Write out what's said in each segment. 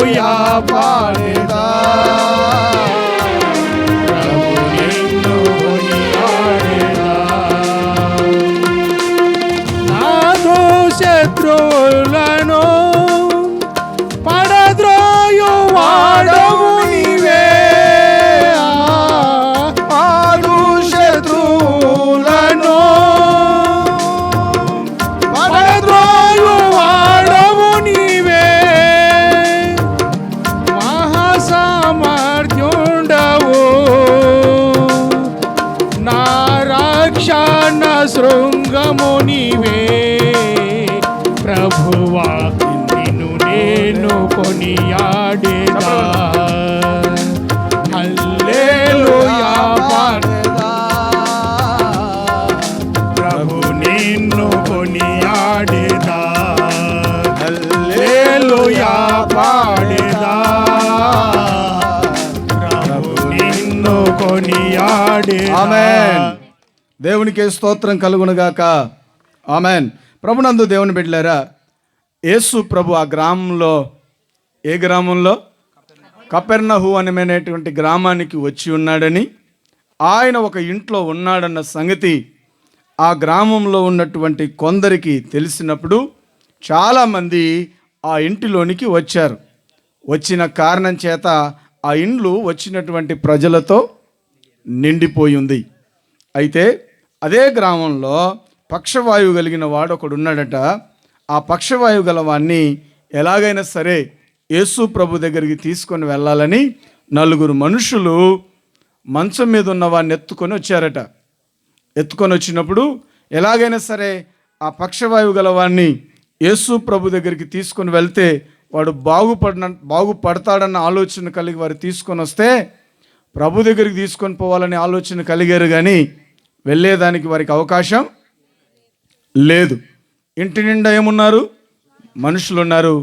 హల్లెలూయా పాడేదా, ప్రభు నిన్ను కొనియాడేదా. నాతో శత్రువులను పడద్రోయు వాడవు నీవే, ఆడు శత్రువులను పడద్రోయు వాడవు నీవే, మహాసామర్థ్యుండవు నా రక్షణ శృంగము నీవే. ప్రభువా నిన్ను నేను కొనియాడేదా, హల్లెలూయా పాడేదా, ప్రభు నిన్ను కొనియాడేదా, హల్లెలూయా పాడేదా, ప్రభు నిన్ను కొనియాడేదా. ఆమేన్. దేవునికి స్తోత్రం కలుగునుగాక. ఆమేన్. ప్రభునందు దేవుని బిడ్డలారా, యేసు ప్రభు ఆ గ్రామంలో, ఏ గ్రామంలో? కపెర్నహు అనేటువంటి గ్రామానికి వచ్చి ఉన్నాడని, ఆయన ఒక ఇంట్లో ఉన్నాడన్న సంగతి ఆ గ్రామంలో ఉన్నటువంటి కొందరికి తెలిసినప్పుడు చాలామంది ఆ ఇంటిలోనికి వచ్చారు. వచ్చిన కారణం చేత ఆ ఇండ్లు వచ్చినటువంటి ప్రజలతో నిండిపోయి ఉంది. అయితే అదే గ్రామంలో పక్షవాయువు కలిగిన వాడు ఒకడు ఉన్నాడట. ఆ పక్షవాయువు గలవాన్ని ఎలాగైనా సరే యేసు ప్రభు దగ్గరికి తీసుకొని వెళ్ళాలని నలుగురు మనుషులు మంచం మీద ఉన్న వాడిని ఎత్తుకొని వచ్చారట. ఎత్తుకొని వచ్చినప్పుడు ఎలాగైనా సరే ఆ పక్షవాయువు గలవాన్ని యేసు ప్రభు దగ్గరికి తీసుకొని వెళ్తే వాడు బాగుపడతాడన్న ఆలోచన కలిగి వారు తీసుకొని వస్తే ప్రభు దగ్గరికి తీసుకొని పోవాలని ఆలోచన కలిగారు, కానీ వెళ్ళేదానికి వారికి అవకాశం లేదు. ఇంటి నిండా ఏమున్నారు? మనుషులు ఉన్నారు.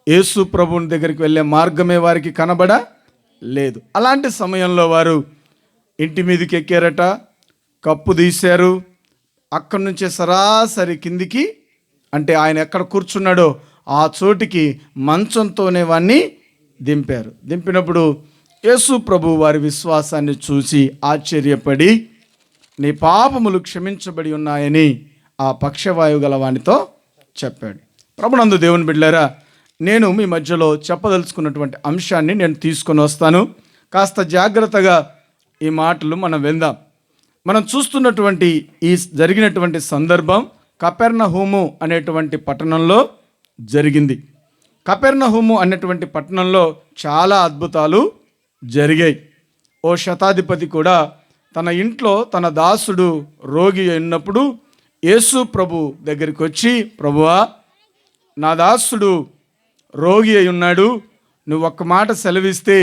యేసు ప్రభుని దగ్గరికి వెళ్ళే మార్గమే వారికి కనబడ లేదు. అలాంటి సమయంలో వారు ఇంటి మీదకి ఎక్కారట, కప్పు తీశారు, అక్కడి నుంచే సరాసరి కిందికి, అంటే ఆయన ఎక్కడ కూర్చున్నాడో ఆ చోటికి మంచంతోనే వాడిని దింపారు. దింపినప్పుడు యేసు ప్రభు వారి విశ్వాసాన్ని చూసి ఆశ్చర్యపడి, నీ పాపములు క్షమించబడి ఉన్నాయని ఆ పక్షవాయువు గల వానితో చెప్పాడు. ప్రభునందు దేవుని బిడ్డలారా, నేను మీ మధ్యలో చెప్పదలుచుకున్నటువంటి అంశాన్ని నేను తీసుకొని వస్తాను. కాస్త జాగ్రత్తగా ఈ మాటలు మనం విందాం. మనం చూస్తున్నటువంటి ఈ జరిగినటువంటి సందర్భం కపెర్నహూము అనేటువంటి పట్టణంలో జరిగింది. కపెర్నహూము అనేటువంటి పట్టణంలో చాలా అద్భుతాలు జరిగాయి. ఓ శతాధిపతి కూడా తన ఇంట్లో తన దాసుడు రోగి అయినప్పుడు యేసు ప్రభు దగ్గరికి వచ్చి, ప్రభువా, నా దాసుడు రోగి అయి ఉన్నాడు, నువ్వు ఒక్క మాట సెలవిస్తే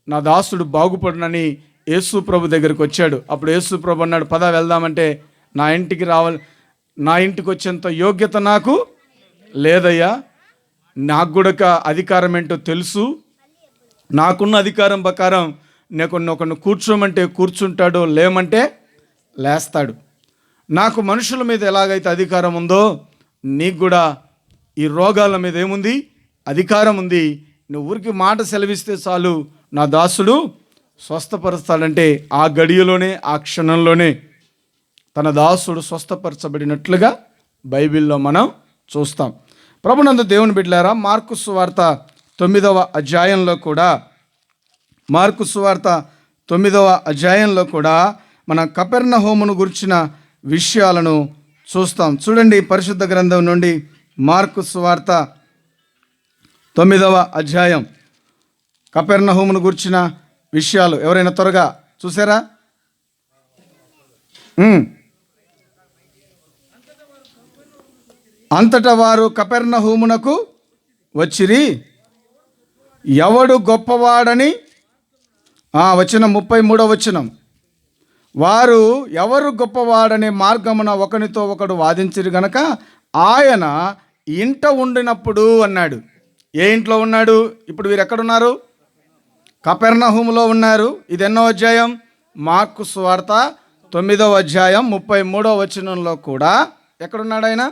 నా దాసుడు బాగుపడునని యేసు ప్రభు దగ్గరికి వచ్చాడు. అప్పుడు యేసు ప్రభు అన్నాడు, పద వెళ్దామంటే, నా ఇంటికి వచ్చేంత యోగ్యత నాకు లేదయ్యా, నాకు కూడా అధికారం ఏంటో తెలుసు, నాకున్న అధికారం ప్రకారం ఒకరిని కూర్చోమంటే కూర్చుంటాడు, లేమంటే లేస్తాడు. నాకు మనుషుల మీద ఎలాగైతే అధికారం ఉందో నీకు కూడా ఈ రోగాల మీద ఏముంది? అధికారం ఉంది. నువ్వు ఊరికి మాట సెలవిస్తే చాలు, నా దాసుడు స్వస్థపరుస్తాడంటే ఆ గడియలోనే, ఆ క్షణంలోనే తన దాసుడు స్వస్థపరచబడినట్లుగా బైబిల్లో మనం చూస్తాం. ప్రభునందు దేవుని బిడ్డలారా, మార్కు సువార్త 9వ అధ్యాయంలో కూడా మన కపెర్నహూమును గురించిన విషయాలను చూస్తాం. చూడండి, పరిశుద్ధ గ్రంథం నుండి మార్కు సువార్త 9వ అధ్యాయం, కపెర్నహూమును గురించిన విషయాలు. ఎవరైనా త్వరగా చూసారా? అంతటా వారు కపెర్నహూమునకు వచ్చిరి. ఎవడు గొప్పవాడని, వచనం 33వ వచనం, వారు ఎవరు గొప్పవాడనే మార్గమున ఒకనితో ఒకడు వాదించిరు గనక ఆయన ఇంట ఉండినప్పుడు అన్నాడు. ఏ ఇంట్లో ఉన్నాడు? ఇప్పుడు వీరు ఎక్కడున్నారు? కపెర్నహూములో ఉన్నారు. ఇది ఎన్నో అధ్యాయం? మార్కు సువార్త 9వ అధ్యాయం 33వ వచనంలో కూడా ఎక్కడున్నాడు ఆయన?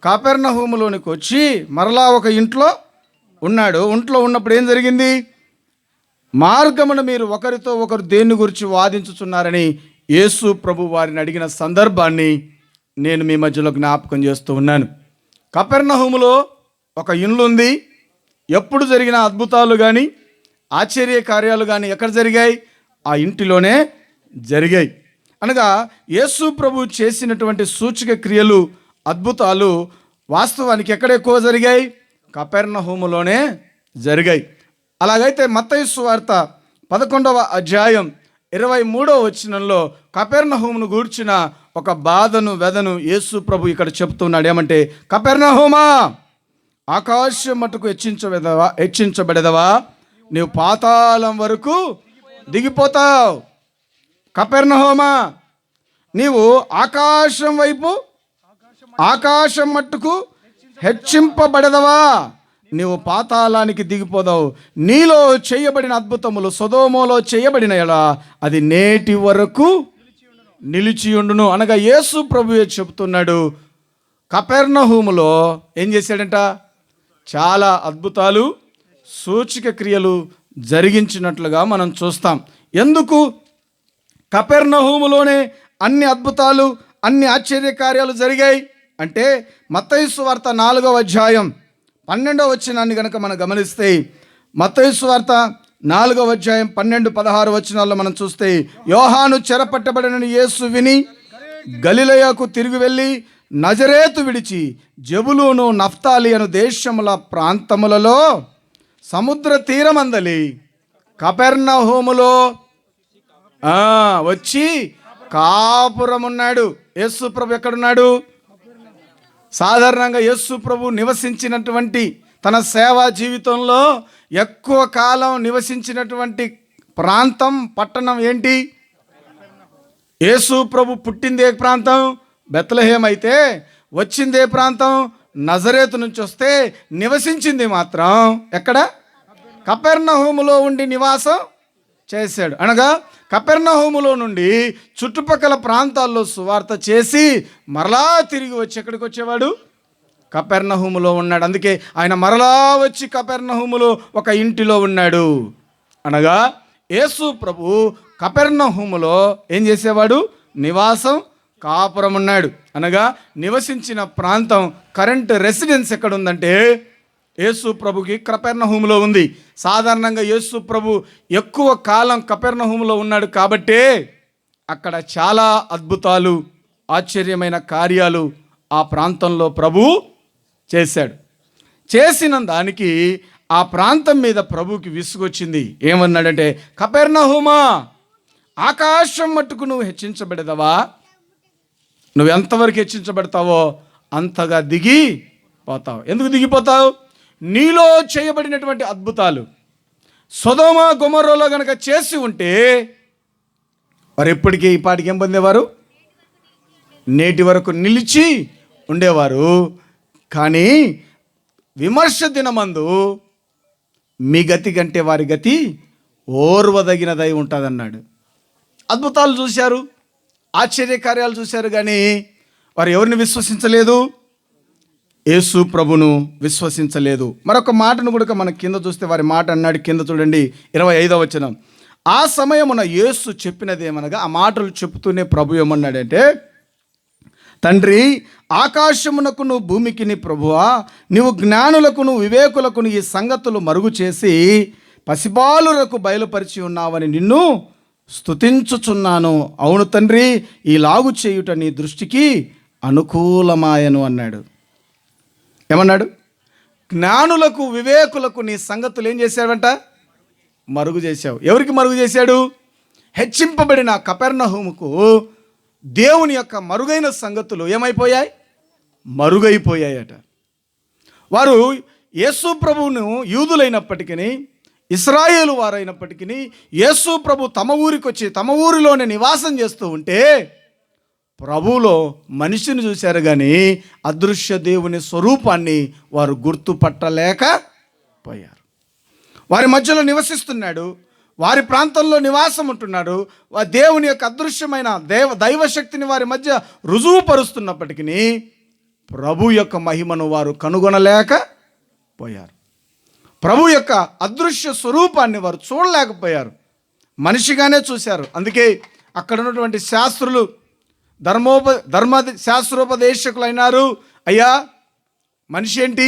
కపెర్నహూములోనికి వచ్చి మరలా ఒక ఇంట్లో ఉన్నాడు. ఒంట్లో ఉన్నప్పుడు ఏం జరిగింది? మార్గమున మీరు ఒకరితో ఒకరు దేన్ని గురించి వాదించుచున్నారని యేసు ప్రభు వారిని అడిగిన సందర్భాన్ని నేను మీ మధ్యలో జ్ఞాపకం చేస్తూ ఉన్నాను. కపెర్నహూములో ఒక ఇల్లు ఉంది. ఎప్పుడు జరిగిన అద్భుతాలు కానీ ఆశ్చర్య కార్యాలు కానీ ఎక్కడ జరిగాయి? ఆ ఇంటిలోనే జరిగాయి. అనగా యేసు ప్రభు చేసినటువంటి సూచక క్రియలు, అద్భుతాలు వాస్తవానికి ఎక్కడ ఎక్కువ జరిగాయి? కపెర్నహూములోనే జరిగాయి. అలాగైతే మత్తయి సువార్త 11వ అధ్యాయం 23వ వచనంలో కపెర్నహూమును గూర్చిన ఒక బాధను, వెదను యేసు ప్రభు ఇక్కడ చెప్తున్నాడు. ఏమంటే, కపెర్నహూమా, ఆకాశం మట్టుకు హెచ్చించబడేదవా, నీవు పాతాళం వరకు దిగిపోతావు. కపెర్నహూమా, నీవు ఆకాశం మట్టుకు హెచ్చింపబడదవా, నీవు పాతాళానికి దిగిపోదావు. నీలో చేయబడిన అద్భుతములు సొదొమలో చేయబడిన ఎడ అది నేటి వరకు నిలిచియుండును. అనగా యేసు ప్రభువే చెప్తున్నాడు. కపెర్నహూములో ఏం చేశాడంట? చాలా అద్భుతాలు, సూచక క్రియలు జరిగించినట్లుగా మనం చూస్తాం. ఎందుకు కపెర్నహూములోనే అన్ని అద్భుతాలు, అన్ని ఆశ్చర్య కార్యాలు జరిగాయి అంటే, మత్తయి సువార్త 4వ అధ్యాయం 12వ వచనాన్ని కనుక మనం గమనిస్తే, మత్తయి సువార్త 4వ అధ్యాయం 12-16 వచనాల్లో మనం చూస్తే, యోహాను చెరపట్టబడిన యేసు విని గలిలయకు తిరిగి వెళ్ళి నజరేతు విడిచి జెబులూను, నఫ్తాలి అను దేశముల ప్రాంతములలో సముద్ర తీరమందలి కపెర్నహూములో వచ్చి కాపురమున్నాడు. యేసు ప్రభు ఎక్కడున్నాడు? సాధారణంగా యేసు ప్రభు నివసించినటువంటి తన సేవా జీవితంలో ఎక్కువ కాలం నివసించినటువంటి ప్రాంతం, పట్టణం ఏంటి? యేసు ప్రభు పుట్టిందే ప్రాంతం బెత్లెహేం అయితే, వచ్చిందే ప్రాంతం నజరేతు నుంచి వస్తే నివసించింది మాత్రం ఎక్కడ? కపెర్నహూములో ఉండి నివాసం చేశాడు. అనగా కపెర్నహూములో నుండి చుట్టుపక్కల ప్రాంతాల్లో సువార్త చేసి మరలా తిరిగి వచ్చి ఎక్కడికి వచ్చేవాడు? కపెర్నహూములో ఉన్నాడు. అందుకే ఆయన మరలా వచ్చి కపెర్నహూములో ఒక ఇంటిలో ఉన్నాడు. అనగా యేసు ప్రభు కపెర్నహూములో ఏం చేసేవాడు? నివాసం, కాపురం ఉన్నాడు. అనగా నివసించిన ప్రాంతం, కరెంట్ రెసిడెన్స్ ఎక్కడ ఉందంటే యేసు ప్రభుకి కపెర్నహూములో ఉంది. సాధారణంగా యేసు ప్రభు ఎక్కువ కాలం కపెర్నహూములో ఉన్నాడు కాబట్టే అక్కడ చాలా అద్భుతాలు, ఆశ్చర్యమైన కార్యాలు ఆ ప్రాంతంలో ప్రభు చేశాడు. చేసిన దానికి ఆ ప్రాంతం మీద ప్రభుకి విసుగొచ్చింది. ఏమన్నాడంటే, కపెర్నహూమా, ఆకాశం మట్టుకు నువ్వు హెచ్చించబడేదవా, నువ్వు ఎంతవరకు హెచ్చించబడతావో అంతగా దిగిపోతావు. ఎందుకు దిగిపోతావు? నీలో చేయబడినటువంటి అద్భుతాలు సొదొమ గొమొర్రాలో గనక చేసి ఉంటే వారు ఎప్పటికీ ఈ పాటికి ఏం పొందేవారు? నేటి వరకు నిలిచి ఉండేవారు. కానీ విమర్శ దినమందు మీ గతి కంటే వారి గతి ఓర్వదగినదై ఉంటుందన్నాడు. అద్భుతాలు చూశారు, ఆశ్చర్యకార్యాలు చూశారు, కానీ వారు ఎవరిని విశ్వసించలేదు? యేసు ప్రభును విశ్వసించలేదు. మరొక మాటను కూడా మనం కింద చూస్తే వారి మాట అన్నాడు. కింద చూడండి 25వ వచనం. ఆ సమయమున యేసు చెప్పినదేమనగా, ఆ మాటలు చెప్తూనే ప్రభు ఏమన్నాడంటే, తండ్రి, ఆకాశమునకును భూమికిని ప్రభువా, నీవు జ్ఞానులకును వివేకులకును ఈ సంగతులు మరుగు చేసి పసిబాలులకు బయలుపరిచి ఉన్నావని నిన్ను స్తుతించుచున్నాను. అవును తండ్రి, ఈలాగు చేయుట నీ దృష్టికి అనుకూలమాయను అన్నాడు. ఏమన్నాడు? జ్ఞానులకు వివేకులకు నీ సంగతులు ఏం చేశాడంట? మరుగు చేశావు. ఎవరికి మరుగు చేశాడు? హెచ్చింపబడిన కపెర్నహూముకు దేవుని యొక్క మరుగైన సంగతులు ఏమైపోయాయి? మరుగైపోయాయట. వారు యేసు ప్రభువును యూదులైనప్పటికీ, ఇశ్రాయేలు వారైనప్పటికీ, యేసు ప్రభు తమ ఊరికి వచ్చి తమ ఊరిలోనే నివాసం చేస్తూ ఉంటే ప్రభువులో మనిషిని చూశారు, కానీ అదృశ్య దేవుని స్వరూపాన్ని వారు గుర్తుపట్టలేకపోయారు. వారి మధ్యలో నివసిస్తున్నాడు, వారి ప్రాంతంలో నివాసం ఉంటున్నాడు, దేవుని యొక్క అదృశ్యమైన దైవశక్తిని వారి మధ్య రుజువుపరుస్తున్నప్పటికీ ప్రభు యొక్క మహిమను వారు కనుగొనలేకపోయారు. ప్రభు యొక్క అదృశ్య స్వరూపాన్ని వారు చూడలేకపోయారు, మనిషిగానే చూశారు. అందుకే అక్కడ ఉన్నటువంటి శాస్త్రులు ధర్మ శాస్త్రోపదేశకులు అయినారు, అయ్యా మనిషి ఏంటి,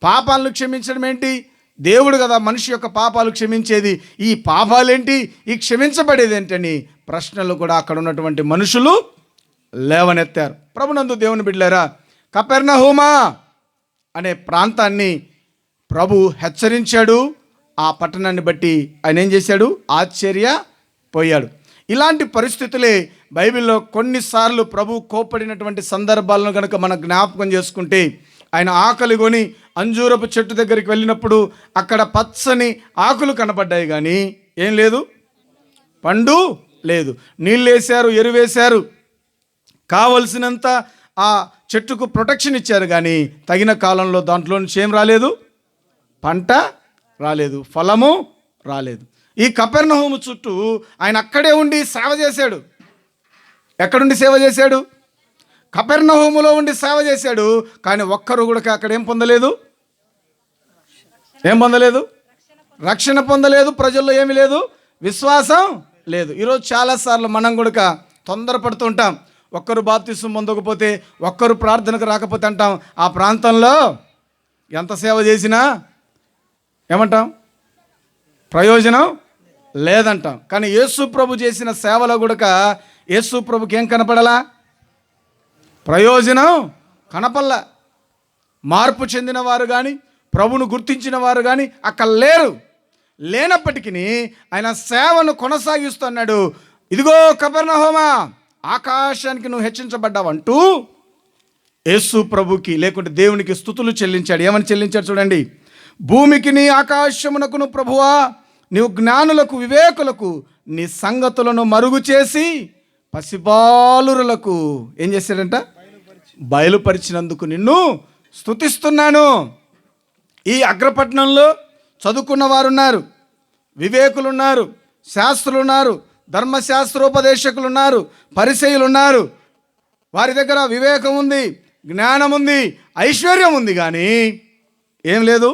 పాపాలను క్షమించడం ఏంటి, దేవుడు కదా మనిషి యొక్క పాపాలు క్షమించేది, ఈ పాపాలేంటి, ఈ క్షమించబడేది ఏంటని ప్రశ్నలు కూడా అక్కడ ఉన్నటువంటి మనుషులు లేవనెత్తారు. ప్రభునందు దేవుని బిడ్డలారా, కపెర్నహూమా అనే ప్రాంతాన్ని ప్రభు హెచ్చరించాడు. ఆ పట్టణాన్ని బట్టి ఆయన ఏం చేశాడు, ఆశ్చర్యపోయాడు. ఇలాంటి పరిస్థితులే బైబిల్లో కొన్నిసార్లు ప్రభు కోప్పడినటువంటి సందర్భాలను కనుక మనం జ్ఞాపకం చేసుకుంటే, ఆయన ఆకలి కొని అంజూరపు చెట్టు దగ్గరికి వెళ్ళినప్పుడు అక్కడ పచ్చని ఆకులు కనపడ్డాయి, కానీ ఏం లేదు, పండు లేదు. నీళ్ళు వేశారు, ఎరువేశారు, కావలసినంత ఆ చెట్టుకు ప్రొటెక్షన్ ఇచ్చారు, కానీ తగిన కాలంలో దాంట్లో నుంచి ఏం రాలేదు, పంట రాలేదు, ఫలము రాలేదు. ఈ కపెర్నహూము చుట్టూ ఆయన అక్కడే ఉండి సేవ చేశాడు. ఎక్కడుండి సేవ చేశాడు? కపెర్నహూములో ఉండి సేవ చేశాడు. కానీ ఒక్కరు కూడా అక్కడ ఏం పొందలేదు, రక్షణ పొందలేదు. ప్రజల్లో ఏమీ లేదు, విశ్వాసం లేదు. ఈరోజు చాలాసార్లు మనం కూడా తొందరపడుతూ ఉంటాం. ఒక్కరు బాప్తిసం పొందకపోతే, ఒక్కరు ప్రార్థనకు రాకపోతే అంటాం, ఆ ప్రాంతంలో ఎంత సేవ చేసినా ఏమంటాం, ప్రయోజనం లేదంటాం. కానీ యేసు ప్రభు చేసిన సేవలో కూడా యేసు ప్రభుకి ఏం కనపడలా, ప్రయోజనం కనపడలా. మార్పు చెందిన వారు కానీ, ప్రభును గుర్తించిన వారు కానీ అక్కడ లేనప్పటికీ ఆయన సేవను కొనసాగిస్తున్నాడు. ఇదిగో కపెర్నహూమా, ఆకాశానికి నువ్వు హెచ్చించబడ్డావంటూ యేసు ప్రభుకి లేకుంటే దేవునికి స్తుతులు చెల్లించాడు. ఏమని చెల్లించాడు చూడండి, భూమికి నీ ఆకాశమునకును ప్రభువా, నీవు జ్ఞానులకు వివేకులకు నీ సంగతులను మరుగు చేసి పసిబాలురులకు ఏం చేశాడంట, బయలుపరిచినందుకు నిన్ను స్తుతిస్తున్నాను. ఈ అగ్రపట్నంలో చదువుకున్న వారు ఉన్నారు, వివేకులు ఉన్నారు, శాస్త్రులు ఉన్నారు, ధర్మశాస్త్రోపదేశకులు ఉన్నారు, పరిసయ్యులు ఉన్నారు. వారి దగ్గర వివేకం ఉంది, జ్ఞానం ఉంది, ఐశ్వర్యం ఉంది, కానీ ఏం లేదు,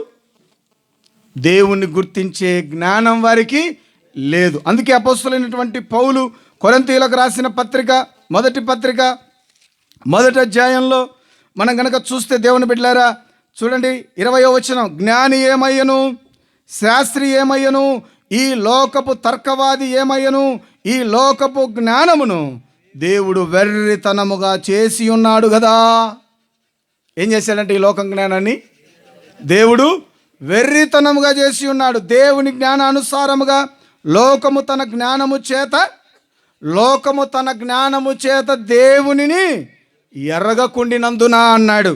దేవుణ్ణి గుర్తించే జ్ఞానం వారికి లేదు. అందుకే అపోస్తలుడైనటువంటి పౌలు కొరింథీయులకు రాసిన పత్రిక, మొదటి పత్రిక 1వ అధ్యాయంలో మనం గనక చూస్తే దేవుని బిడ్డలారా చూడండి, 20వ వచనం, జ్ఞాని ఏమయ్యను, శాస్త్రి ఏమయ్యను, ఈ లోకపు తర్కవాది ఏమయ్యను, ఈ లోకపు జ్ఞానమును దేవుడు వెర్రితనముగా చేసి ఉన్నాడు కదా. ఏం చేశాడంటే ఈ లోక జ్ఞానాన్ని దేవుడు వెర్రితనముగా చేసి ఉన్నాడు. దేవుని జ్ఞానానుసారముగా లోకము తన జ్ఞానము చేత దేవునిని ఎరగకుండినందున అన్నాడు.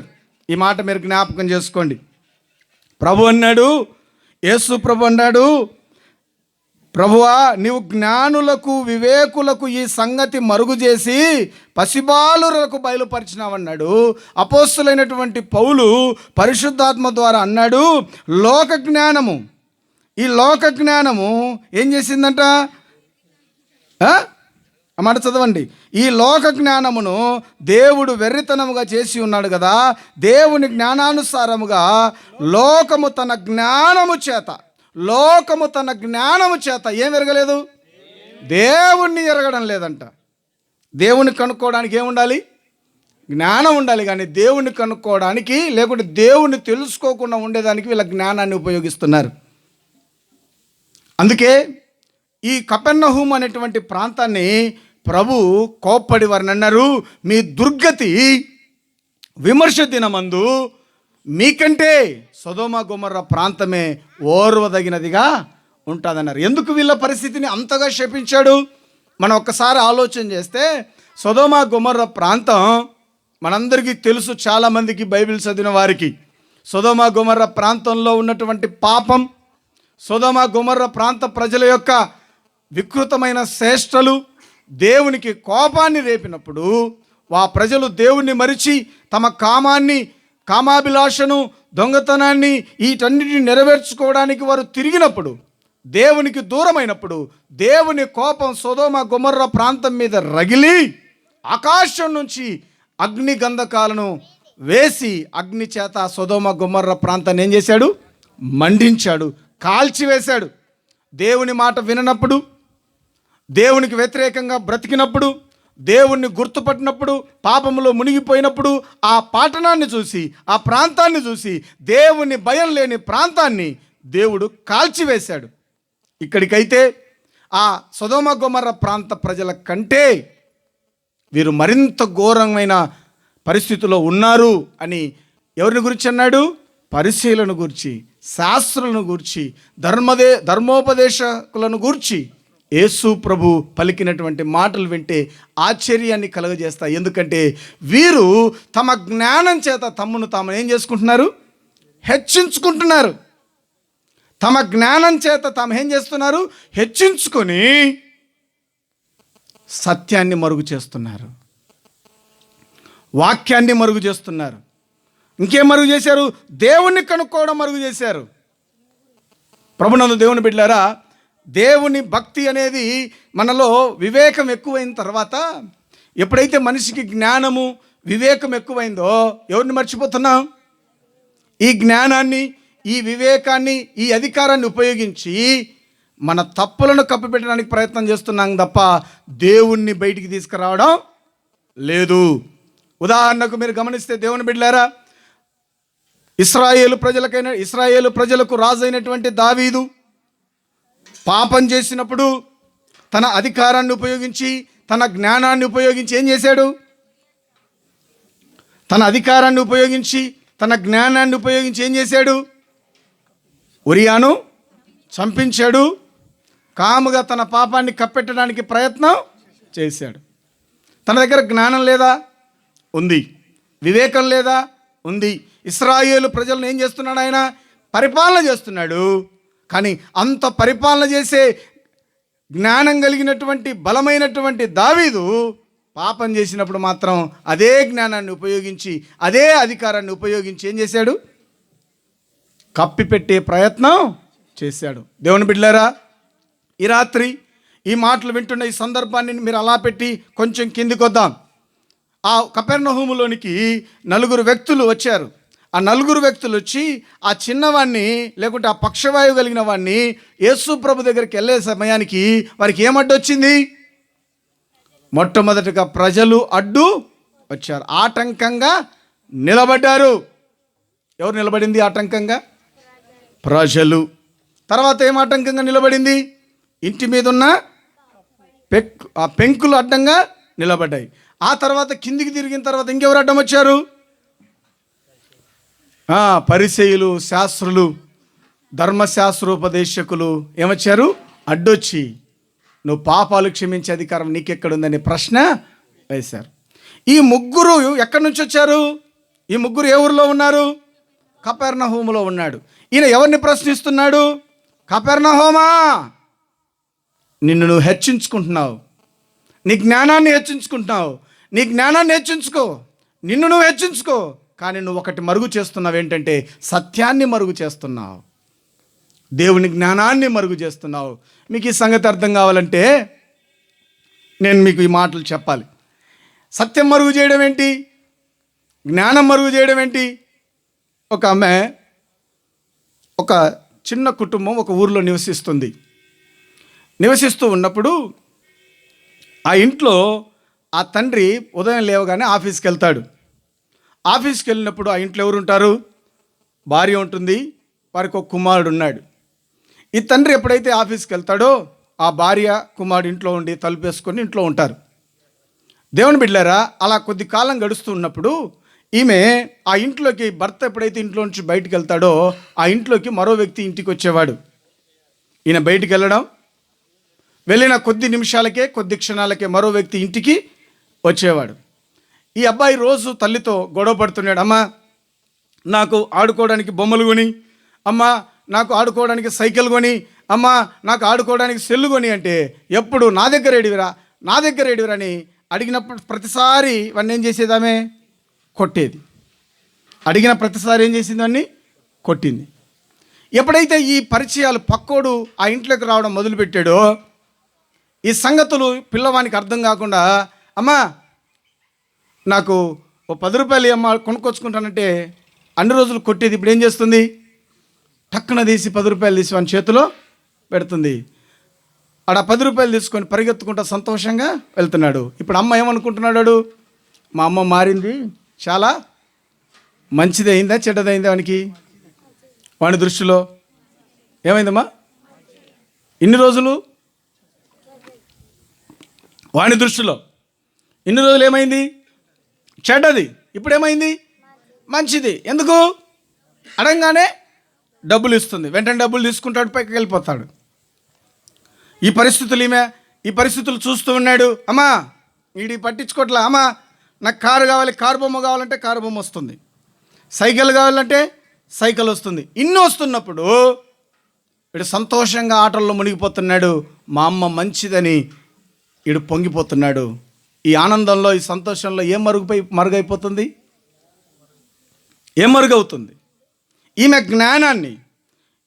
ఈ మాట మీరు జ్ఞాపకం చేసుకోండి. ప్రభు అన్నాడు, యేసు ప్రభు అన్నాడు, ప్రభువా నీవు జ్ఞానులకు వివేకులకు ఈ సంగతి మరుగు చేసి పసిబాలురకు బయలుపరిచినావన్నాడు. అపోస్తలుడైనటువంటి పౌలు పరిశుద్ధాత్మ ద్వారా అన్నాడు, ఈ లోక జ్ఞానము ఏం చేసిందంట, ఆ మాట చదవండి, ఈ లోక జ్ఞానమును దేవుడు వెర్రితనముగా చేసి ఉన్నాడు కదా. దేవుని జ్ఞానానుసారముగా లోకము తన జ్ఞానము చేత ఏం ఎరగలేదు, దేవుణ్ణి ఎరగడం లేదంట. దేవుని కనుక్కోవడానికి ఏముండాలి, జ్ఞానం ఉండాలి. కానీ దేవుణ్ణి కనుక్కోవడానికి లేకుంటే దేవుణ్ణి తెలుసుకోకుండా ఉండేదానికి వీళ్ళ జ్ఞానాన్ని ఉపయోగిస్తున్నారు. అందుకే ఈ కపెర్నహూము అనేటువంటి ప్రాంతాన్ని ప్రభు కోప్పడి వారిని అన్నారు, మీ దుర్గతి విమర్శ దినమందు మీకంటే సొదొమ గొమొర్రా ప్రాంతమే ఓర్వదగినదిగా ఉంటుందన్నారు. ఎందుకు వీళ్ళ పరిస్థితిని అంతగా శపించాడు? మనం ఒక్కసారి ఆలోచన చేస్తే సొదొమ గొమొర్రా ప్రాంతం మనందరికీ తెలుసు, చాలామందికి బైబిల్ చదివిన వారికి. సొదొమ గొమొర్రా ప్రాంతంలో ఉన్నటువంటి పాపం, సొదొమ గొమొర్రా ప్రాంత ప్రజల యొక్క వికృతమైన చేష్టలు దేవునికి కోపాన్ని రేపినప్పుడు ఆ ప్రజలు దేవుణ్ణి మరిచి తమ కామాభిలాషను, దొంగతనాన్ని వీటన్నిటిని నెరవేర్చుకోవడానికి వారు తిరిగినప్పుడు, దేవునికి దూరమైనప్పుడు దేవుని కోపం సొదొమ గొమొర్రా ప్రాంతం మీద రగిలి ఆకాశం నుంచి అగ్ని గంధకాలను వేసి అగ్ని చేత సొదొమ గొమొర్రా ప్రాంతాన్ని ఏం చేశాడు, మండించాడు, కాల్చివేశాడు. దేవుని మాట విననప్పుడు, దేవునికి వ్యతిరేకంగా బ్రతికినప్పుడు, దేవుణ్ణి గుర్తుపట్టినప్పుడు, పాపములో మునిగిపోయినప్పుడు ఆ పట్టణాన్ని చూసి, ఆ ప్రాంతాన్ని చూసి, దేవుని భయం లేని ప్రాంతాన్ని దేవుడు కాల్చివేశాడు. ఇక్కడికైతే ఆ సొదొమ గొమొర్రా ప్రాంత ప్రజల కంటే వీరు మరింత ఘోరమైన పరిస్థితిలో ఉన్నారు అని ఎవరిని గురించి అన్నాడు? పరిశీలన గురించి, శాస్త్రులను గూర్చి, ధర్మోపదేశకులను గూర్చి యేసు ప్రభు పలికినటువంటి మాటలు వింటే ఆశ్చర్యాన్ని కలుగజేస్తాయి. ఎందుకంటే వీరు తమ జ్ఞానం చేత తమను తాము ఏం చేసుకుంటున్నారు? హెచ్చించుకుంటున్నారు. తమ జ్ఞానం చేత తాము ఏం చేస్తున్నారు? హెచ్చించుకొని సత్యాన్ని మరుగు చేస్తున్నారు, వాక్యాన్ని మరుగు చేస్తున్నారు. ఇంకేం మరుగు చేశారు? దేవుణ్ణి కనుక్కోవడం మరుగు చేశారు. ప్రభునందు దేవుని బిడ్డలారా, దేవుని భక్తి అనేది మనలో వివేకం ఎక్కువైన తర్వాత, ఎప్పుడైతే మనిషికి జ్ఞానము వివేకం ఎక్కువైందో ఎవరిని మర్చిపోతున్నాం? ఈ జ్ఞానాన్ని, ఈ వివేకాన్ని, ఈ అధికారాన్ని ఉపయోగించి మన తప్పులను కప్పిపెట్టడానికి ప్రయత్నం చేస్తున్నాం తప్ప దేవుణ్ణి బయటికి తీసుకురావడం లేదు. ఉదాహరణకు మీరు గమనిస్తే దేవుని బిడ్డలారా, ఇశ్రాయేలు ప్రజలకు రాజు అయినటువంటి దావీదు పాపం చేసినప్పుడు తన అధికారాన్ని ఉపయోగించి, తన జ్ఞానాన్ని ఉపయోగించి ఏం చేశాడు? తన అధికారాన్ని ఉపయోగించి, తన జ్ఞానాన్ని ఉపయోగించి ఏం చేశాడు? ఉరియాను చంపించాడు. కాముగా తన పాపాన్ని కప్పెట్టడానికి ప్రయత్నం చేశాడు. తన దగ్గర జ్ఞానం లేదా? ఉంది. వివేకం లేదా? ఉంది. ఇశ్రాయేలు ప్రజలను ఏం చేస్తున్నాడు? ఆయన పరిపాలన చేస్తున్నాడు. కానీ అంత పరిపాలన చేసే జ్ఞానం కలిగినటువంటి బలమైనటువంటి దావీదు పాపం చేసినప్పుడు మాత్రం అదే జ్ఞానాన్ని ఉపయోగించి, అదే అధికారాన్ని ఉపయోగించి ఏం చేశాడు? కప్పిపెట్టే ప్రయత్నం చేశాడు. దేవుని బిడ్డలారా, ఈ రాత్రి ఈ మాటలు వింటున్న ఈ సందర్భాన్ని మీరు అలా పెట్టి కొంచెం కిందికి వద్దాం. ఆ కపెర్నహూములోనికి 4 వ్యక్తులు వచ్చారు. ఆ 4 వ్యక్తులు వచ్చి ఆ చిన్నవాడిని, లేకుంటే ఆ పక్షవాయువు కలిగిన వాడిని యేసు ప్రభు దగ్గరికి వెళ్ళే సమయానికి వారికి ఏమడ్డొచ్చింది? మొట్టమొదటిగా ప్రజలు అడ్డు వచ్చారు, ఆటంకంగా నిలబడ్డారు. ఎవరు నిలబడింది ఆటంకంగా? ప్రజలు. తర్వాత ఏం ఆటంకంగా నిలబడింది? ఇంటి మీద ఉన్న పెంకులు అడ్డంగా నిలబడ్డాయి. ఆ తర్వాత కిందికి తిరిగిన తర్వాత ఇంకెవరు అడ్డం వచ్చారు? పరిసయ్యులు, శాస్త్రులు, ధర్మశాస్త్రోపదేశకులు ఏమొచ్చారు? అడ్డొచ్చి నువ్వు పాపాలు క్షమించే అధికారం నీకెక్కడుందని ప్రశ్న వేశారు. ఈ ముగ్గురు ఎక్కడి నుంచి వచ్చారు? ఈ ముగ్గురు ఏ ఊరిలో ఉన్నారు? కపెర్నహూములో ఉన్నాడు. ఈయన ఎవరిని ప్రశ్నిస్తున్నాడు? కపెర్నహూమా, నిన్ను నువ్వు హెచ్చించుకుంటున్నావు, నీ జ్ఞానాన్ని హెచ్చించుకుంటున్నావు, నీ జ్ఞానాన్ని హెచ్చించుకో, నిన్ను నువ్వు హెచ్చించుకో. కానీ నువ్వు ఒకటి మరుగు చేస్తున్నావు. ఏంటంటే సత్యాన్ని మరుగు చేస్తున్నావు, దేవుని జ్ఞానాన్ని మరుగు చేస్తున్నావు. మీకు ఈ సంగతి అర్థం కావాలంటే నేను మీకు ఈ మాటలు చెప్పాలి. సత్యం మరుగు చేయడం ఏంటి? జ్ఞానం మరుగు చేయడం ఏంటి? ఒక ఆమె, ఒక చిన్న కుటుంబం ఒక ఊరిలో నివసిస్తూ ఉన్నప్పుడు ఆ ఇంట్లో ఆ తండ్రి ఉదయం లేవగానే ఆఫీస్కి వెళ్తాడు. ఆఫీస్కి వెళ్ళినప్పుడు ఆ ఇంట్లో ఎవరు ఉంటారు? భార్య ఉంటుంది, వారికి ఒక కుమారుడు ఉన్నాడు. ఈ తండ్రి ఎప్పుడైతే ఆఫీస్కి వెళ్తాడో ఆ భార్య కుమారుడు ఇంట్లో ఉండి తలుపేసుకొని ఇంట్లో ఉంటారు. దేవుని బిడ్డలారా, అలా కొద్ది కాలం గడుస్తూ ఉన్నప్పుడు ఈమె ఆ ఇంట్లోకి, భర్త ఎప్పుడైతే ఇంట్లో నుంచి బయటికి వెళ్తాడో ఆ ఇంట్లోకి మరో వ్యక్తి ఇంటికి వచ్చేవాడు. ఈయన బయటికి వెళ్ళిన కొద్ది నిమిషాలకే, కొద్ది క్షణాలకే మరో వ్యక్తి ఇంటికి వచ్చేవాడు. ఈ అబ్బాయి రోజు తల్లితో గొడవ పడుతున్నాడు. అమ్మ, నాకు ఆడుకోవడానికి బొమ్మలు కొని, అమ్మ నాకు ఆడుకోవడానికి సైకిల్ కొని, అమ్మ నాకు ఆడుకోవడానికి సెల్లు కొని అంటే ఎప్పుడు నా దగ్గర ఏడివిరా అని అడిగినప్పుడు ప్రతిసారి వాడిని ఏం చేసేదామే? కొట్టేది. అడిగిన ప్రతిసారి ఏం చేసింది? వాడిని కొట్టింది. ఎప్పుడైతే ఈ పరిచయాలు పక్కోడు ఆ ఇంట్లోకి రావడం మొదలుపెట్టాడో ఈ సంగతులు పిల్లవానికి అర్థం కాకుండా, అమ్మా నాకు ఓ 10 రూపాయలు అమ్మ కొనుక్కొచ్చుకుంటానంటే అన్ని రోజులు కొట్టేది ఇప్పుడు ఏం చేస్తుంది? టక్కున తీసి 10 రూపాయలు తీసి వాని చేతిలో పెడుతుంది. ఆడ 10 రూపాయలు తీసుకొని పరిగెత్తుకుంటా సంతోషంగా వెళ్తున్నాడు. ఇప్పుడు అమ్మ ఏమనుకుంటున్నాడు? మా అమ్మ మారింది, చాలా మంచిది అయిందా చెడ్డదైందా వానికి? వాని దృష్టిలో ఏమైందమ్మా? ఇన్ని రోజులు వాని దృష్టిలో ఇన్ని రోజులు ఏమైంది? చెడ్డది. ఇప్పుడు ఏమైంది? మంచిది. ఎందుకు? అడగగానే డబ్బులు ఇస్తుంది, వెంటనే డబ్బులు తీసుకుంటాడు, పైకి వెళ్ళిపోతాడు. ఈ పరిస్థితులు చూస్తూ ఉన్నాడు. అమ్మా వీడి పట్టించుకోవట్లా. అమ్మా నాకు కారు కావాలి, కారు బొమ్మ కావాలంటే కారు బొమ్మ వస్తుంది, సైకిల్ కావాలంటే సైకిల్ వస్తుంది. ఇన్ని వస్తున్నప్పుడు వీడు సంతోషంగా ఆటల్లో మునిగిపోతున్నాడు. మా అమ్మ మంచిదని వీడు పొంగిపోతున్నాడు. ఈ ఆనందంలో, ఈ సంతోషంలో ఏం మరుగైపోతుంది? ఏం మరుగవుతుంది? ఈమె జ్ఞానాన్ని,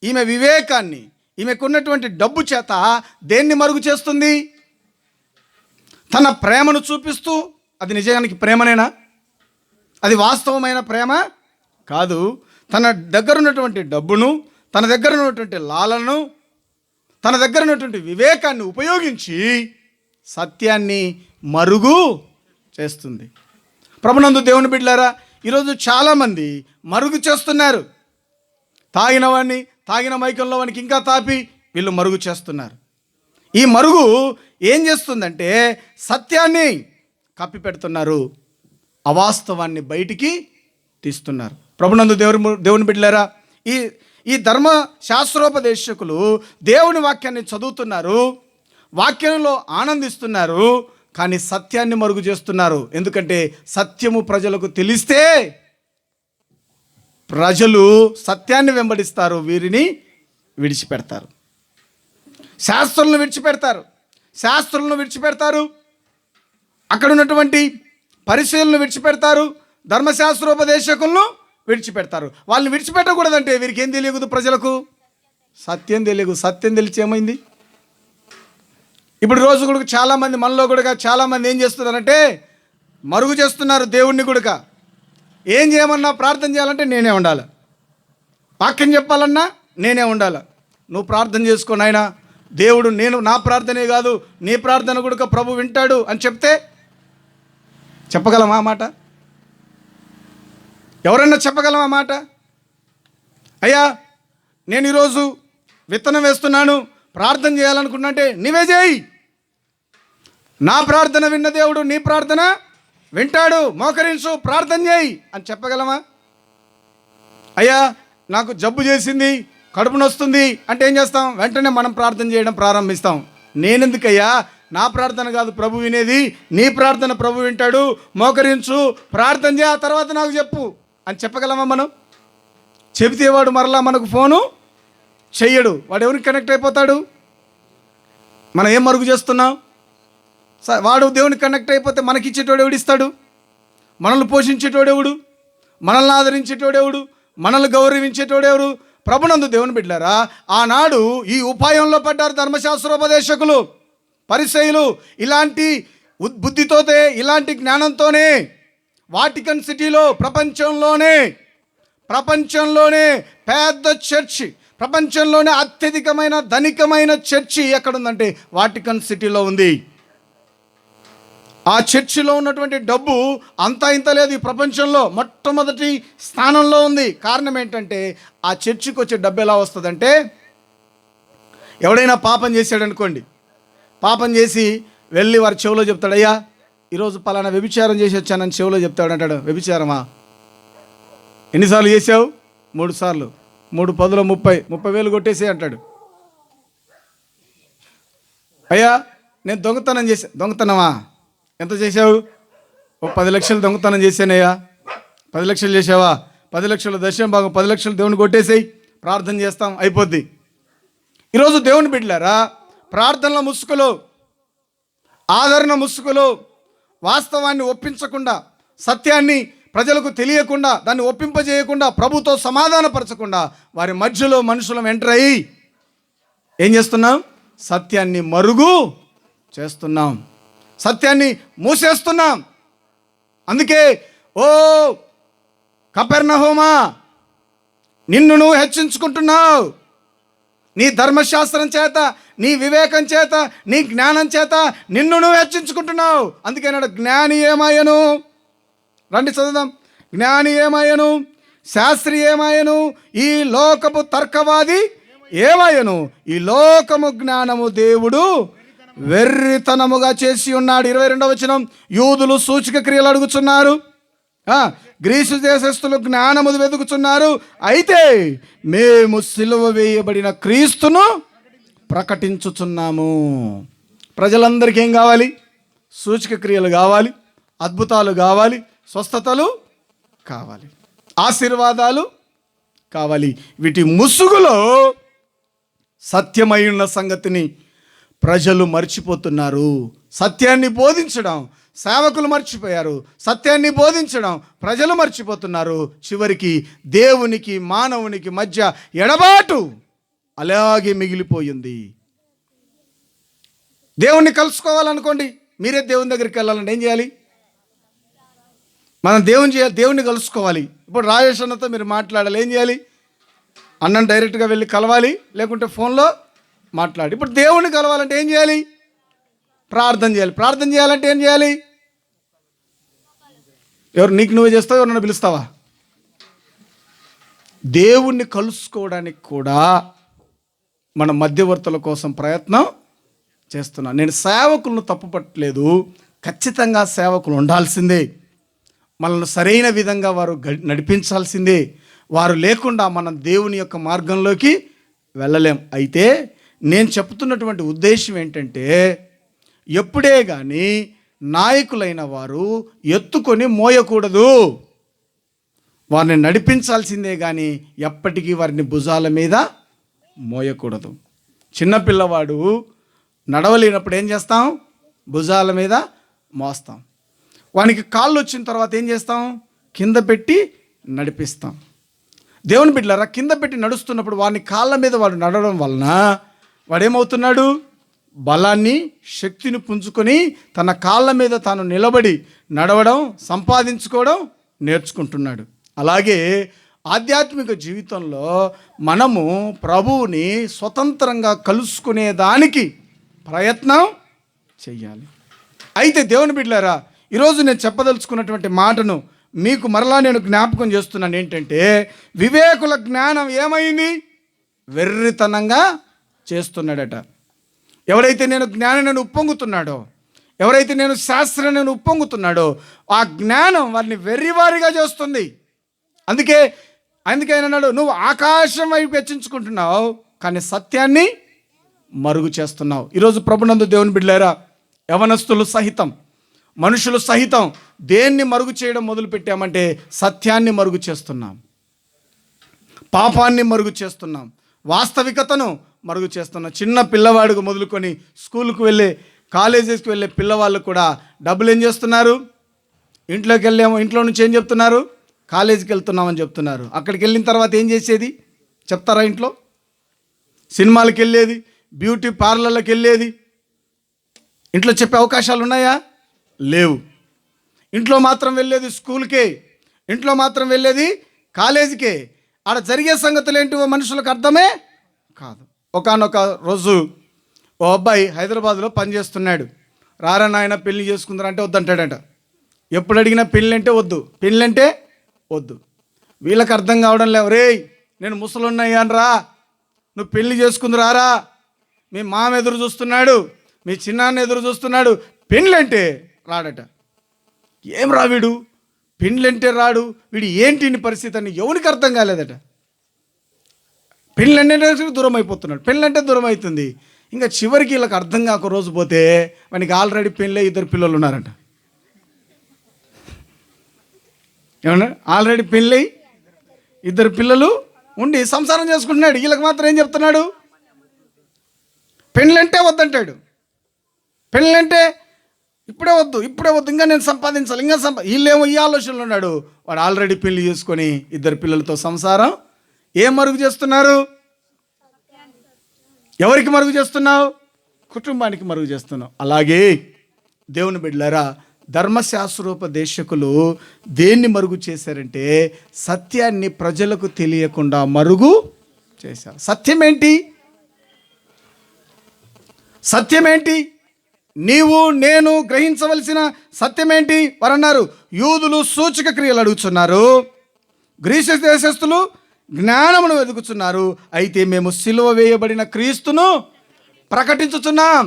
ఈమె వివేకాన్ని, ఈమెకున్నటువంటి డబ్బు చేత దేన్ని మరుగు చేస్తుంది? తన ప్రేమను చూపిస్తూ, అది నిజానికి ప్రేమనేనా? అది వాస్తవమైన ప్రేమ కాదు. తన దగ్గర ఉన్నటువంటి డబ్బును, తన దగ్గర ఉన్నటువంటి లాలను, తన దగ్గర ఉన్నటువంటి వివేకాన్ని ఉపయోగించి సత్యాన్ని మరుగు చేస్తుంది. ప్రభునందు దేవుని బిడ్డలారా, ఈరోజు చాలామంది మరుగు చేస్తున్నారు. తాగిన మైకంలో వానికి ఇంకా తాపి వీళ్ళు మరుగు చేస్తున్నారు. ఈ మరుగు ఏం చేస్తుందంటే సత్యాన్ని కప్పి పెడుతున్నారు, అవాస్తవాన్ని బయటికి తీస్తున్నారు. ప్రభునందు దేవుని బిడ్డలారా, ఈ ధర్మ శాస్త్రోపదేశకులు దేవుని వాక్యాన్ని చదువుతున్నారు, వాక్యంలో ఆనందిస్తున్నారు, కానీ సత్యాన్ని మరుగు చేస్తున్నారు. ఎందుకంటే సత్యము ప్రజలకు తెలిస్తే ప్రజలు సత్యాన్ని వెంబడిస్తారు, వీరిని విడిచిపెడతారు. శాస్త్రులను విడిచిపెడతారు, అక్కడ ఉన్నటువంటి పరిశీలనలు విడిచిపెడతారు, ధర్మశాస్త్రోపదేశకులను విడిచిపెడతారు. వాళ్ళని విడిచిపెట్టకూడదంటే వీరికి ఏం తెలియదు? ప్రజలకు సత్యం తెలియదు. సత్యం తెలిసి ఏమైంది? ఇప్పుడు రోజు కూడా చాలామంది, మనలో కూడా చాలామంది ఏం చేస్తున్నారంటే మరుగు చేస్తున్నారు దేవుణ్ణి కూడా. ఏం చేయమన్నా, ప్రార్థన చేయాలంటే నేనే ఉండాలి, వాక్యం చెప్పాలన్నా నేనే ఉండాలి. నువ్వు ప్రార్థన చేసుకో నాయనా, దేవుడు నా ప్రార్థనే కాదు నీ ప్రార్థన కూడా ప్రభు వింటాడు అని చెప్తే చెప్పగలమా ఆ మాట? ఎవరన్నా చెప్పగలమా ఆ మాట? అయ్యా నేను ఈరోజు విత్తనం వేస్తున్నాను, ప్రార్థన చేయాలనుకున్నంటే నీవే చేయి, నా ప్రార్థన విన్న దేవుడు నీ ప్రార్థన వింటాడు, మోకరించు, ప్రార్థన చేయి అని చెప్పగలమా? అయ్యా నాకు జబ్బు చేసింది, కడుపు నొస్తుంది అంటే ఏం చేస్తాం? వెంటనే మనం ప్రార్థన చేయడం ప్రారంభిస్తాం. నేనెందుకయ్యా, నా ప్రార్థన కాదు ప్రభు వినేది, నీ ప్రార్థన ప్రభు వింటాడు, మోకరించు, ప్రార్థన చేయ, ఆ తర్వాత నాకు చెప్పు అని చెప్పగలమా మనం? చెబితే వాడు మరలా మనకు ఫోను చెయ్యడు. వాడు ఎవరికి కనెక్ట్ అయిపోతాడు? మనం ఏం మరుగు చేస్తున్నాం? వాడు దేవునికి కనెక్ట్ అయిపోతే మనకిచ్చేటోడు ఎవడిస్తాడు? మనల్ని పోషించేటోడెవడు? మనల్ని ఆదరించేటోడెవడు? మనల్ని గౌరవించేటోడెవరు? ప్రభునందు దేవుని బిడ్డలారా, ఆనాడు ఈ ఉపాయంలో పడ్డారు ధర్మశాస్త్రోపదేశకులు, పరిసయ్యులు. ఇలాంటి బుద్ధితోనే, ఇలాంటి జ్ఞానంతోనే వాటికన్ సిటీలో ప్రపంచంలోనే పెద్ద చర్చి, ప్రపంచంలోనే అత్యధికమైన ధనికమైన చర్చి ఎక్కడుందంటే వాటికన్ సిటీలో ఉంది. ఆ చర్చిలో ఉన్నటువంటి డబ్బు అంతా ఇంత లేదు, ఈ ప్రపంచంలో మొట్టమొదటి స్థానంలో ఉంది. కారణం ఏంటంటే ఆ చర్చికి వచ్చే డబ్బు ఎలా వస్తుందంటే, ఎవడైనా పాపం చేశాడనుకోండి, పాపం చేసి వెళ్ళి వారి చెవిలో చెప్తాడు, అయ్యా ఈరోజు పలానా వ్యభిచారం చేసి వచ్చానని చెవిలో చెప్తాడు. అంటాడు, వ్యభిచారమా? ఎన్నిసార్లు చేసావు? 3 సార్లు. 3 10 30,000 కొట్టేసి అంటాడు. అయ్యా నేను దొంగతనం దొంగతనమా? ఎంత చేసావు? 10 లక్షలు దొంగతనం చేశానయ్యా. 10 లక్షలు చేసావా? 10 లక్షల దశం భాగం 10 లక్షలు దేవుని కొట్టేసేయి, ప్రార్థన చేస్తాం, అయిపోద్ది. ఈరోజు దేవుని బిడ్డలారా, ప్రార్థనల ముసుగులో, ఆదరణ ముసుగులో, వాస్తవాన్ని ఒప్పించకుండా, సత్యాన్ని ప్రజలకు తెలియకుండా, దాన్ని ఒప్పింపజేయకుండా, ప్రభుతో సమాధానపరచకుండా వారి మధ్యలో మనుషులం ఎంటర్ అయ్యి ఏం చేస్తున్నాం? సత్యాన్ని మరుగు చేస్తున్నాం, సత్యాన్ని మూసేస్తున్నాం. అందుకే ఓ కపెర్నహూమా, నిన్ను నువ్వు హెచ్చించుకుంటున్నావు. నీ ధర్మశాస్త్రం చేత, నీ వివేకం చేత, నీ జ్ఞానం చేత నిన్ను నువ్వు హెచ్చించుకుంటున్నావు. అందుకన్నాడు జ్ఞాని ఏమాయను. రండి చదువుదాం. జ్ఞాని ఏమాయను, శాస్త్రి ఏమాయను, ఈ లోకపు తర్కవాది ఏమాయను. ఈ లోకము జ్ఞానము దేవుడు వెర్రితనముగా చేసి ఉన్నాడు. 22వ వచనం, యూదులు సూచక క్రియలు అడుగుచున్నారు, గ్రీసు దేశస్థులు జ్ఞానము వెతుకుచున్నారు, అయితే మేము సిలువ వేయబడిన క్రీస్తును ప్రకటించుచున్నాము. ప్రజలందరికీ ఏం కావాలి? సూచక క్రియలు కావాలి, అద్భుతాలు కావాలి, స్వస్థతలు కావాలి, ఆశీర్వాదాలు కావాలి. వీటి ముసుగులో సత్యమై ఉన్న సంగతిని ప్రజలు మర్చిపోతున్నారు. సత్యాన్ని బోధించడం సేవకులు మర్చిపోయారు, సత్యాన్ని బోధించడం ప్రజలు మర్చిపోతున్నారు. చివరికి దేవునికి మానవునికి మధ్య ఎడబాటు అలాగే మిగిలిపోయింది. దేవుణ్ణి కలుసుకోవాలనుకోండి, మీరే దేవుని దగ్గరికి వెళ్ళాలంటే ఏం చేయాలి? మనం దేవుణ్ణి కలుసుకోవాలి. ఇప్పుడు రాజేష్ అన్నతో మీరు మాట్లాడాలి, ఏం చేయాలి? అన్నం డైరెక్ట్గా వెళ్ళి కలవాలి, లేకుంటే ఫోన్లో మాట్లాడి. ఇప్పుడు దేవుణ్ణి కలవాలంటే ఏం చేయాలి? ప్రార్థన చేయాలి. ప్రార్థన చేయాలంటే ఏం చేయాలి? ఎవరు నీకు నువ్వే చేస్తావు, ఎవరన్నా పిలుస్తావా? దేవుణ్ణి కలుసుకోవడానికి కూడా మన మధ్యవర్తుల కోసం ప్రయత్నం చేస్తున్నాం. నేను సేవకులను తప్పుపట్టలేదు, ఖచ్చితంగా సేవకులు ఉండాల్సిందే, మనల్ని సరైన విధంగా వారు నడిపించాల్సిందే. వారు లేకుండా మనం దేవుని యొక్క మార్గంలోకి వెళ్ళలేం. అయితే నేను చెప్తున్నటువంటి ఉద్దేశం ఏంటంటే, ఎప్పుడే కానీ నాయకులైన వారు ఎత్తుకొని మోయకూడదు, వారిని నడిపించాల్సిందే కానీ ఎప్పటికీ వారిని భుజాల మీద మోయకూడదు. చిన్నపిల్లవాడు నడవలేనప్పుడు ఏం చేస్తాం? భుజాల మీద మోస్తాం. వానికి కాళ్ళు వచ్చిన తర్వాత ఏం చేస్తాం? కింద పెట్టి నడిపిస్తాం. దేవుని బిడ్డలారా, కింద పెట్టి నడుస్తున్నప్పుడు వాడిని కాళ్ళ మీద వాడు నడవడం వలన వాడేమవుతున్నాడు? బలాన్ని, శక్తిని పుంజుకొని తన కాళ్ళ మీద తాను నిలబడి నడవడం, సంపాదించుకోవడం నేర్చుకుంటున్నాడు. అలాగే ఆధ్యాత్మిక జీవితంలో మనము ప్రభువుని స్వతంత్రంగా కలుసుకునేదానికి ప్రయత్నం చెయ్యాలి. అయితే దేవుని బిడ్డలారా, ఈరోజు నేను చెప్పదలుచుకున్నటువంటి మాటను మీకు మరలా నేను జ్ఞాపకం చేస్తున్నాను. ఏంటంటే, వివేకుల జ్ఞానం ఏమైంది? వెర్రితనంగా చేస్తున్నాడట. ఎవరైతే నేను జ్ఞానాన్ని ఉప్పొంగుతున్నాడో, ఎవరైతే నేను శాస్త్రాన్ని ఉప్పొంగుతున్నాడో, ఆ జ్ఞానం వారిని వెర్రివారిగా చేస్తుంది. అందుకే ఆయన అన్నాడు, నువ్వు ఆకాశం వైపు హెచ్చించుకుంటున్నావు, కానీ సత్యాన్ని మరుగు చేస్తున్నావు. ఈరోజు ప్రభునందు దేవుని బిడ్డలారా, యవనస్తులు సహితం, మనుషులు సహితం దేన్ని మరుగు చేయడం మొదలుపెట్టామంటే సత్యాన్ని మరుగు చేస్తున్నాం, పాపాన్ని మరుగు చేస్తున్నాం, వాస్తవికతను మరుగు చేస్తున్నాం. చిన్న పిల్లవాడికి మొదలుకొని స్కూల్కి వెళ్ళే, కాలేజెస్కి వెళ్ళే పిల్లవాళ్ళు కూడా డబ్బులు ఏం చేస్తున్నారు? ఇంట్లోకి వెళ్ళాము, ఇంట్లో నుంచి ఏం చెప్తున్నారు? కాలేజీకి వెళ్తున్నామని చెప్తున్నారు. అక్కడికి వెళ్ళిన తర్వాత ఏం చేసేది చెప్తారా? ఇంట్లో సినిమాలకు వెళ్ళేది, బ్యూటీ పార్లర్లకు వెళ్ళేది. ఇంట్లో చెప్పే అవకాశాలు ఉన్నాయా? లేవు. ఇంట్లో మాత్రం వెళ్ళేది స్కూల్కే, ఇంట్లో మాత్రం వెళ్ళేది కాలేజీకే. ఆడ జరిగే సంగతులు ఏంటివో మనుషులకు అర్థమే కాదు. ఒకానొక రోజు ఓ అబ్బాయి హైదరాబాద్లో పనిచేస్తున్నాడు. రారా నాయన పెళ్లి చేసుకుందరంటే వద్దంటాడట. ఎప్పుడు అడిగినా పెళ్ళంటే వద్దు, పెళ్ళంటే వద్దు. వీళ్ళకి అర్థం కావడం లేవు. రే, నేను ముసలున్నాయని రా, నువ్వు పెళ్లి చేసుకుందురారా, మీ మామ ఎదురు చూస్తున్నాడు, మీ చిన్నాన్న ఎదురు చూస్తున్నాడు, పెళ్ళంటే రాడట. ఏం రా వీడు, పెళ్ళంటే రాడు, వీడు ఏంటి పరిస్థితి అని ఎవరికి అర్థం కాలేదట. పెళ్ళంటే దూరం అయిపోతున్నాడు, పెళ్ళంటే దూరం అవుతుంది. ఇంకా చివరికి వీళ్ళకి అర్థం కాక రోజు పోతే వానికి ఆల్రెడీ పెళ్ళి 2 పిల్లలు ఉన్నారంట. ఏమన్నా ఆల్రెడీ పెళ్ళి 2 పిల్లలు ఉండి సంసారం చేసుకుంటున్నాడు. వీళ్ళకి మాత్రం ఏం చెప్తున్నాడు? పెళ్ళంటే వద్దంటాడు. పెళ్ళంటే ఇప్పుడే వద్దు, ఇంకా నేను సంపాదించాలి, వీళ్ళేమో ఈ ఆలోచనలో ఉన్నాడు. వాడు ఆల్రెడీ పెళ్లి చేసుకొని 2 పిల్లలతో సంసారం. ఏం మరుగు చేస్తున్నారు? ఎవరికి మరుగు చేస్తున్నావు? కుటుంబానికి మరుగు చేస్తున్నావు. అలాగే దేవుని బిడ్డలారా, ధర్మశాస్త్రోపదేశకులు దేన్ని మరుగు చేశారంటే సత్యాన్ని ప్రజలకు తెలియకుండా మరుగు చేశారు. సత్యమేంటి? నీవు నేను గ్రహించవలసిన సత్యమేంటి? వారు అన్నారు, యూదులు సూచక క్రియలు అడుగుతున్నారు, గ్రీసు దేశస్థులు జ్ఞానమును వెతుకుతున్నారు, అయితే మేము సిలువ వేయబడిన క్రీస్తును ప్రకటించుచున్నాం.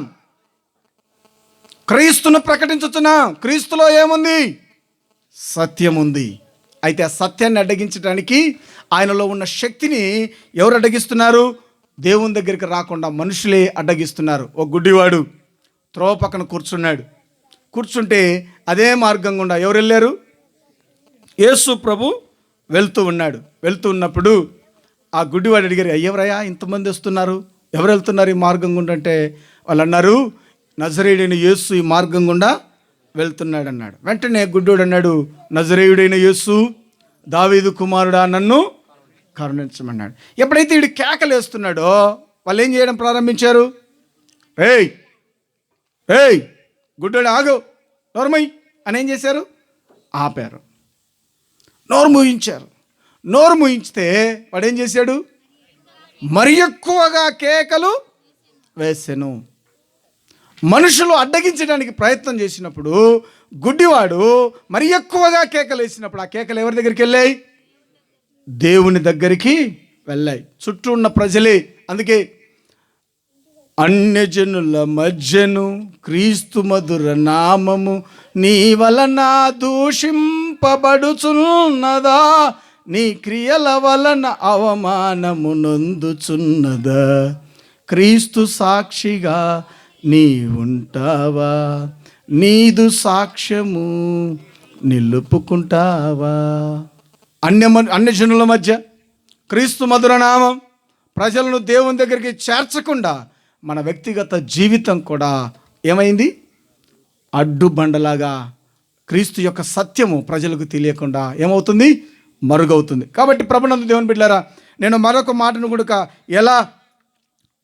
క్రీస్తులో ఏముంది? సత్యం ఉంది. అయితే ఆ సత్యాన్ని అడ్డగించడానికి ఆయనలో ఉన్న శక్తిని ఎవరు అడ్డగిస్తున్నారు? దేవుని దగ్గరికి రాకుండా మనుషులే అడ్డగిస్తున్నారు. ఒక గుడ్డివాడు త్రోవ పక్కన కూర్చుంటే అదే మార్గం గుండా ఎవరు వెళ్ళారు? యేసు ప్రభు వెళ్తూ ఉన్నప్పుడు ఆ గుడ్డివాడు అడిగారు, ఎవరయ్యా ఇంతమంది వస్తున్నారు, ఎవరు వెళ్తున్నారు ఈ మార్గం గుండా అంటే వాళ్ళు అన్నారు, నజరేయుడైన యేసు ఈ మార్గం గుండా వెళ్తున్నాడు అన్నాడు. వెంటనే గుడ్డోడు అన్నాడు, నజరేయుడైన యేసు, దావీదు కుమారుడా, నన్ను కరుణించమన్నాడు. ఎప్పుడైతే వీడు కేకలు వేస్తున్నాడో వాళ్ళు ఏం చేయడం ప్రారంభించారు? ఏయ్ గుడ్డోడు ఆగు, నోర్మై అని ఏం చేశారు? ఆపారు, నోరు మూయించితే వాడు ఏం చేశాడు? మరి ఎక్కువగా కేకలు వేసెను. మనుషులు అడ్డగించడానికి ప్రయత్నం చేసినప్పుడు గుడ్డివాడు మరి ఎక్కువగా కేకలు వేసినప్పుడు ఆ కేకలు ఎవరి దగ్గరికి వెళ్ళాయి? దేవుని దగ్గరికి వెళ్ళాయి. చుట్టూ ఉన్న ప్రజలే. అందుకే అన్యజనుల మధ్యను క్రీస్తు మధుర నామము నీ వలన దూషింపబడుచున్నదా, నీ క్రియల వలన అవమానము నొందుచున్నదా, క్రీస్తు సాక్షిగా నీ ఉంటావా, నీదు సాక్ష్యము నిలుపుకుంటావా. అన్యజనుల మధ్య క్రీస్తు మధుర నామం ప్రజలను దేవుని దగ్గరికి చేర్చకుండా మన వ్యక్తిగత జీవితం కూడా ఏమైంది? అడ్డుబండలాగా క్రీస్తు యొక్క సత్యము ప్రజలకు తెలియకుండా ఏమవుతుంది? మరుగవుతుంది. కాబట్టి ప్రభునందు దేవుని బిడ్డలారా, నేను మరొక మాటను కూడా ఎలా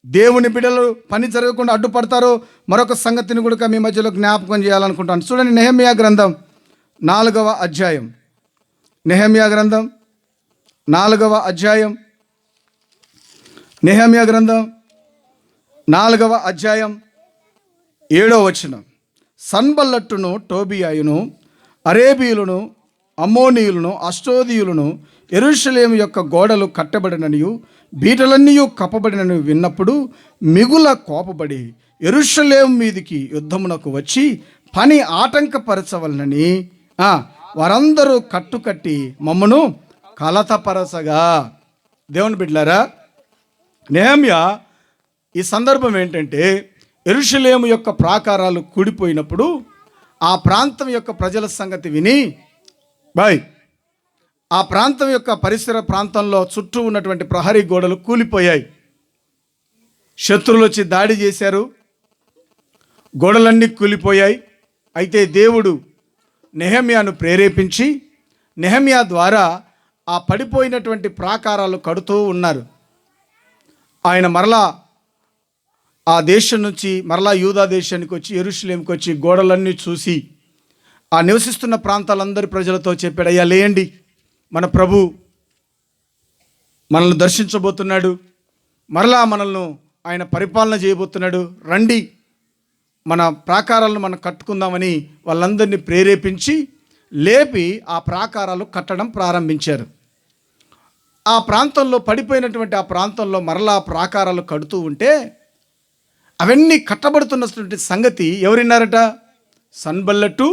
దేవుని బిడ్డలు పని జరగకుండా అడ్డుపడతారో మరొక సంగతిని కూడా మీ మధ్యలో జ్ఞాపకం చేయాలనుకుంటాను. చూడండి, నెహెమ్యా గ్రంథం 4వ అధ్యాయం. నెహెమ్యా గ్రంథం 4వ అధ్యాయం. నెహెమ్యా గ్రంథం 4వ అధ్యాయం 7వ వచనం. సన్బల్లట్టును, టోబియాయును, అరేబీయులను, అమ్మోనీయులను, అష్టోదీయులను యెరూషలేము యొక్క గోడలు కట్టబడిననియు బీటలన్నీ కప్పబడినని విన్నప్పుడు మిగుల కోపబడి యెరూషలేము మీదికి యుద్ధమునకు వచ్చి పని ఆటంకపరచవలనని వారందరూ కట్టుకట్టి మమ్మను కలతపరచగా. దేవుని బిడ్డలారా, నెహెమ్యా ఈ సందర్భం ఏంటంటే యెరూషలేము యొక్క ప్రాకారాలు కూడిపోయినప్పుడు ఆ ప్రాంతం యొక్క ప్రజల సంగతి విని ఆ ప్రాంతం యొక్క పరిసర ప్రాంతంలో చుట్టూ ఉన్నటువంటి ప్రహరీ గోడలు కూలిపోయాయి. శత్రువులు వచ్చి దాడి చేశారు, గోడలన్నీ కూలిపోయాయి. అయితే దేవుడు నెహెమ్యాను ప్రేరేపించి నెహెమ్యా ద్వారా ఆ పడిపోయినటువంటి ప్రాకారాలు కడుతూ ఉన్నారు. ఆయన మరలా ఆ దేశం నుంచి మరలా యూదా దేశానికి వచ్చి యెరూషలేముకి వచ్చి గోడలన్నీ చూసి ఆ నివసిస్తున్న ప్రాంతాలందరి ప్రజలతో చెప్పాడు, అయ్యా లేయండి, మన ప్రభు మనల్ని దర్శించబోతున్నాడు, మరలా మనల్ని ఆయన పరిపాలన చేయబోతున్నాడు, రండి మన ప్రాకారాలను మనం కట్టుకుందామని వాళ్ళందరినీ ప్రేరేపించి లేపి ఆ ప్రాకారాలు కట్టడం ప్రారంభించారు. ఆ ప్రాంతంలో పడిపోయినటువంటి ఆ ప్రాంతంలో మరలా ప్రాకారాలు కడుతూ ఉంటే అవన్నీ కట్టబడుతున్నటువంటి సంగతి ఎవరు విన్నారట? సన్బల్లటు,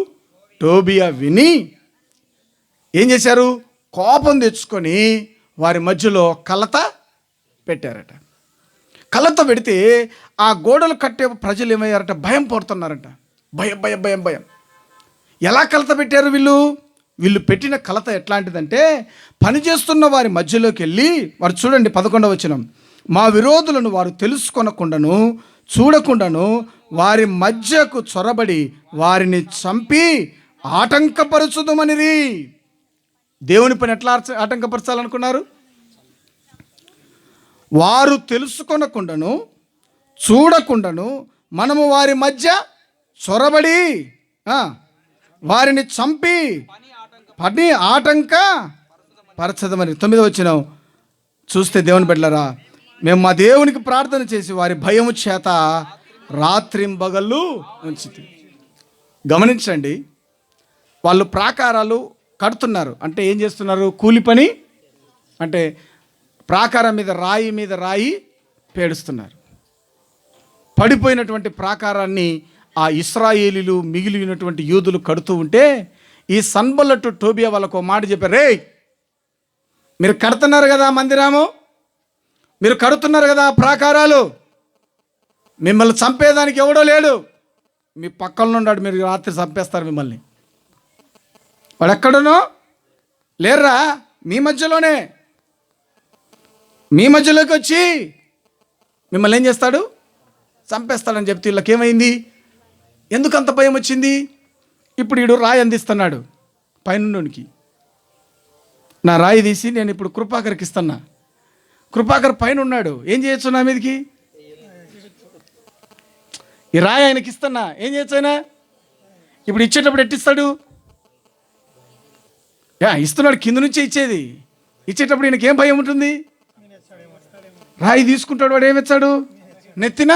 టోబియా విని ఏం చేశారు? కోపం తెచ్చుకొని వారి మధ్యలో కలత పెట్టారట. కలత పెడితే ఆ గోడలు కట్టే ప్రజలు ఏమయ్యారట? భయం పడుతున్నారట. భయం భయం భయం భయం. ఎలా కలత పెట్టారు వీళ్ళు పెట్టిన కలత ఎట్లాంటిదంటే పనిచేస్తున్న వారి మధ్యలోకి వెళ్ళి వారు చూడండి 11వ వచనం, మా విరోధులను వారు తెలుసుకొనకుండాను చూడకుండాను వారి మధ్యకు చొరబడి వారిని చంపి ఆటంకపరచుదమనిరి. దేవుని పని ఎట్లా ఆటంకపరచాలనుకున్నారు? వారు తెలుసుకొనకుండాను చూడకుండాను మనము వారి మధ్య చొరబడి వారిని చంపి పని ఆటంక పరచదమని. 9వ వచనం చూస్తే దేవుని బిడ్డలారా, మేము మా దేవునికి ప్రార్థన చేసి వారి భయము చేత రాత్రింబగళ్ళు ఉంచితి. గమనించండి, వాళ్ళు ప్రాకారాలు కడుతున్నారు. అంటే ఏం చేస్తున్నారు? కూలి పని. అంటే ప్రాకారం మీద రాయి పేడుస్తున్నారు. పడిపోయినటువంటి ప్రాకారాన్ని ఆ ఇశ్రాయేలీలు మిగిలినటువంటి యూదులు కడుతూ ఉంటే ఈ సన్బల్లటు టోబియా వాళ్ళకు మాట చెప్పారు, రే మీరు కడుతున్నారు కదా మందిరము, మీరు కడుతున్నారు కదా ప్రాకారాలు, మిమ్మల్ని చంపేదానికి ఎవడో లేడు, మీ పక్కన ఉన్నాడు, మీరు రాత్రి చంపేస్తారు మిమ్మల్ని. వాడు ఎక్కడునో లేర్రా, మీ మధ్యలోకి వచ్చి మిమ్మల్ని ఏం చేస్తాడు? చంపేస్తాడని చెప్తే వీళ్ళకి ఏమైంది? ఎందుకు అంత భయం వచ్చింది? ఇప్పుడు వీడు రాయి అందిస్తున్నాడు పైనుండికి. నా రాయి తీసి నేను ఇప్పుడు కృపాకర్కి ఇస్తున్నా. కృపాకర్ పైన ఉన్నాడు, ఏం చేయొచ్చు నా మీదకి? ఈ రాయి ఆయనకి ఇస్తున్నా, ఏం చేయొచ్చు ఆయన? ఇప్పుడు ఇచ్చేటప్పుడు ఎట్టిస్తాడు? ఇస్తున్నాడు, కింద నుంచే ఇచ్చేది. ఇచ్చేటప్పుడు ఈయనకి ఏం భయం ఉంటుంది? రాయి తీసుకుంటాడు, వాడు ఏమిచ్చాడు? నెత్తిన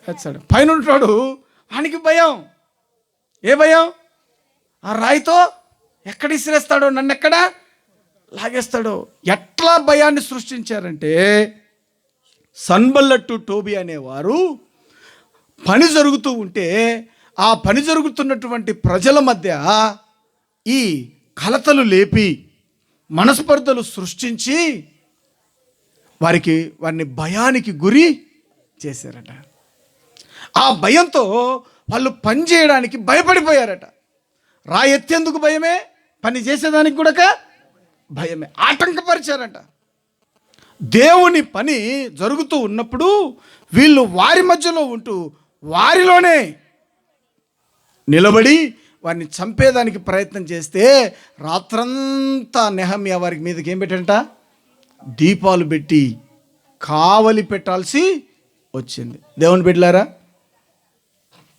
ఎచ్చాడు. పైన ఉంటాడు, వానికి భయం. ఏ భయం? ఆ రాయితో ఎక్కడ ఇసిరేస్తాడో, నన్ను ఎక్కడ లాగేస్తాడో. ఎట్లా భయాన్ని సృష్టించారంటే, సన్బల్లట్టు టోబీ అనేవారు పని జరుగుతూ ఉంటే ఆ పని జరుగుతున్నటువంటి ప్రజల మధ్య ఈ కలతలు లేపి మనస్పర్ధలు సృష్టించి వారిని భయానికి గురి చేశారట. ఆ భయంతో వాళ్ళు పని చేయడానికి భయపడిపోయారట. రాయి ఎత్తేందుకు భయమే, పని చేసేదానికి కూడా భయమే, ఆటంకపరిచారట. దేవుని పని జరుగుతూ ఉన్నప్పుడు వీళ్ళు వారి మధ్యలో ఉంటూ వారిలోనే నిలబడి వారిని చంపేదానికి ప్రయత్నం చేస్తే రాత్రంతా నెహమ్యా వారికి మీదకి ఏం పెట్టంట? దీపాలు పెట్టి కావలి పెట్టాల్సి వచ్చింది. దేవుని బిడ్డలారా,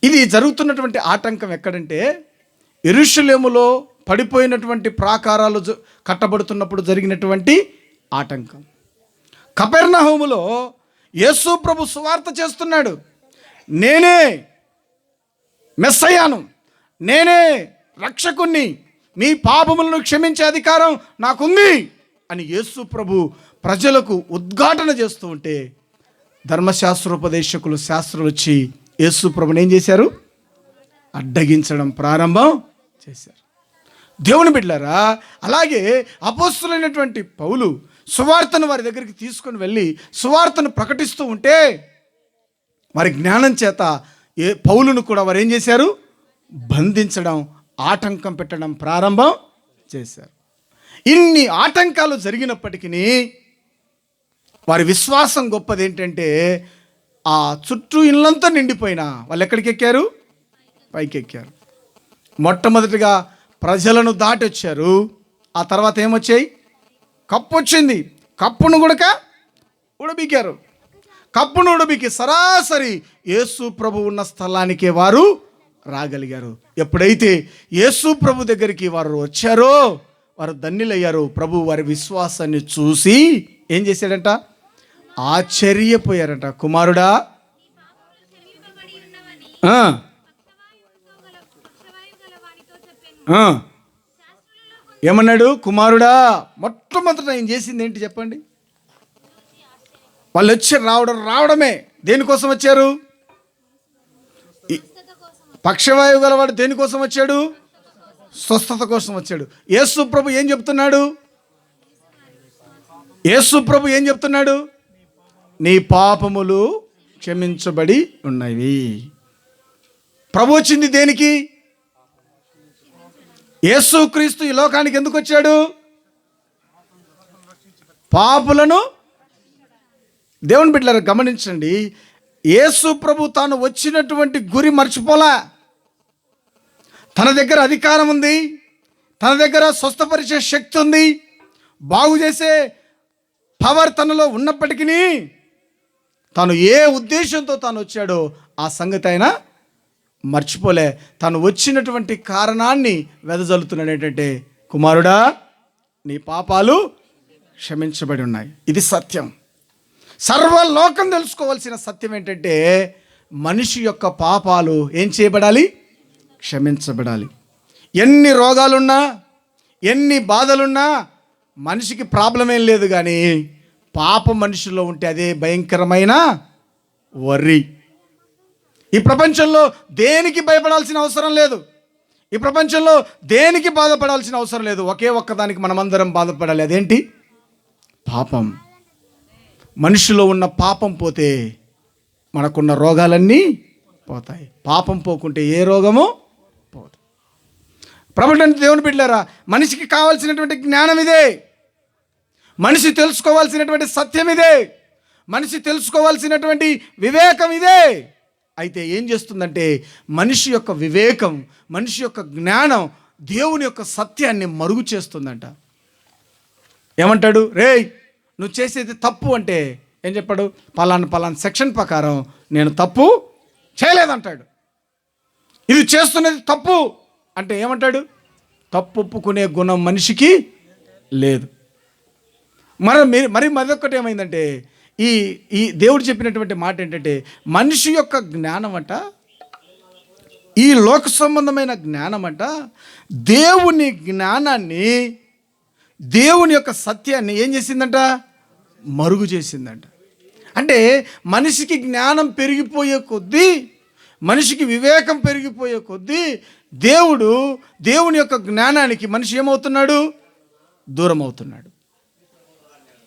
ఇది జరుగుతున్నటువంటి ఆటంకం ఎక్కడంటే, యెరూషలేములో పడిపోయినటువంటి ప్రాకారాలు కట్టబడుతున్నప్పుడు జరిగినటువంటి ఆటంకం. కపెర్నహూములో యేసు ప్రభు సువార్త చేస్తున్నాడు, నేనే మెస్సయ్యాను, నేనే రక్షకుణ్ణి, మీ పాపములను క్షమించే అధికారం నాకుంది అని యేసు ప్రభు ప్రజలకు ఉద్ఘాటన చేస్తూ ఉంటే ధర్మశాస్త్రోపదేశకులు, శాస్త్రులు వచ్చి యేసు ప్రభుని ఏం చేశారు? అడ్డగించడం ప్రారంభం చేశారు. దేవుని బిడ్డలారా, అలాగే అపోస్తులైనటువంటి పౌలు సువార్తను వారి దగ్గరికి తీసుకొని వెళ్ళి సువార్తను ప్రకటిస్తూ ఉంటే వారి జ్ఞానం చేత పౌలును కూడా వారు ఏం చేశారు? బంధించడం, ఆటంకం పెట్టడం ప్రారంభం చేశారు. ఇన్ని ఆటంకాలు జరిగినప్పటికీ వారి విశ్వాసం గొప్పది. ఏంటంటే ఆ చుట్టూ ఇల్లంతా నిండిపోయినా వాళ్ళు ఎక్కడికి ఎక్కారు? పైకి ఎక్కారు. మొట్టమొదటిగా ప్రజలను దాటి వచ్చారు. ఆ తర్వాత ఏమొచ్చాయి? కప్పు వచ్చింది. కప్పును కూడా ఉడబీకారు. కప్పును ఉడబీకి సరాసరి యేసు ప్రభు ఉన్న స్థలానికే వారు రాగలిగారు. ఎప్పుడైతే యేసు ప్రభు దగ్గరికి వారు వచ్చారో వారు ధన్యులయ్యారు. ప్రభు వారి విశ్వాసాన్ని చూసి ఏం చేశాడంట? ఆశ్చర్యపోయారంట. కుమారుడా, ఏమన్నాడు? కుమారుడా, మొట్టమొదట ఆయన చేసింది ఏంటి చెప్పండి? వాళ్ళు వచ్చి రావడమే. దేనికోసం వచ్చారు? పక్షవాయువు గలవాడు దేనికోసం వచ్చాడు? స్వస్థత కోసం వచ్చాడు. యేసు ప్రభు ఏం చెప్తున్నాడు? యేసు ప్రభు ఏం చెప్తున్నాడు? నీ పాపములు క్షమించబడి ఉన్నవి. ప్రభు వచ్చింది దేనికి? యేసుక్రీస్తు ఈ లోకానికి ఎందుకు వచ్చాడు? పాపులను. దేవుని బిడ్డలారా గమనించండి, యేసు ప్రభు తాను వచ్చినటువంటి గురి మర్చిపోలా. తన దగ్గర అధికారం ఉంది, తన దగ్గర స్వస్థపరిచే శక్తి ఉంది, బాగు చేసే పవర్ తనలో ఉన్నప్పటికీ తాను ఏ ఉద్దేశంతో తాను వచ్చాడో ఆ సంగతి ఆయన మర్చిపోలే. తను వచ్చినటువంటి కారణాన్ని వెదజల్లుతున్నాడు. ఏంటంటే, కుమారుడా, నీ పాపాలు క్షమించబడి ఉన్నాయి. ఇది సత్యం. సర్వలోకం తెలుసుకోవాల్సిన సత్యం ఏంటంటే, మనిషి యొక్క పాపాలు ఏం చేయబడాలి? క్షమించబడాలి. ఎన్ని రోగాలున్నా, ఎన్ని బాధలున్నా మనిషికి ప్రాబ్లం ఏం లేదు, కానీ పాపం మనిషిలో ఉంటే అదే భయంకరమైన వర్రి. ఈ ప్రపంచంలో దేనికి భయపడాల్సిన అవసరం లేదు. ఈ ప్రపంచంలో దేనికి బాధపడాల్సిన అవసరం లేదు. ఒకే ఒక్కదానికి మనమందరం బాధపడాలి. అదేంటి? పాపం. మనిషిలో ఉన్న పాపం పోతే మనకున్న రోగాలన్నీ పోతాయి. పాపం పోకుంటే ఏ రోగము పోదు. ప్రభుత్వం దేవుని బిడ్డలారా, మనిషికి కావాల్సినటువంటి జ్ఞానం ఇదే. మనిషి తెలుసుకోవాల్సినటువంటి సత్యం ఇదే. మనిషి తెలుసుకోవాల్సినటువంటి వివేకం ఇదే. అయితే ఏం చేస్తుందంటే, మనిషి యొక్క వివేకం, మనిషి యొక్క జ్ఞానం దేవుని యొక్క సత్యాన్ని మరుగు చేస్తుందంట. ఏమంటాడు? రేయ్, నువ్వు చేసేది తప్పు అంటే ఏం చెప్పాడు? పలానా సెక్షన్ ప్రకారం నేను తప్పు చేయలేదంటాడు. ఇది చేస్తున్నది తప్పు అంటే ఏమంటాడు? తప్పు ఒప్పుకునే గుణం మనిషికి లేదు. మరి మరొకటి ఏమైందంటే, ఈ దేవుడు చెప్పినటువంటి మాట ఏంటంటే, మనిషి యొక్క జ్ఞానం అంట, ఈ లోక సంబంధమైన జ్ఞానం అంట, దేవుని జ్ఞానాన్ని, దేవుని యొక్క సత్యాన్ని ఏం చేసిందంట? మరుగు చేసిందంట. అంటే మనిషికి జ్ఞానం పెరిగిపోయే కొద్దీ, మనిషికి వివేకం పెరిగిపోయే కొద్దీ దేవుని యొక్క జ్ఞానానికి మనిషి ఏమవుతున్నాడు? దూరం అవుతున్నాడు.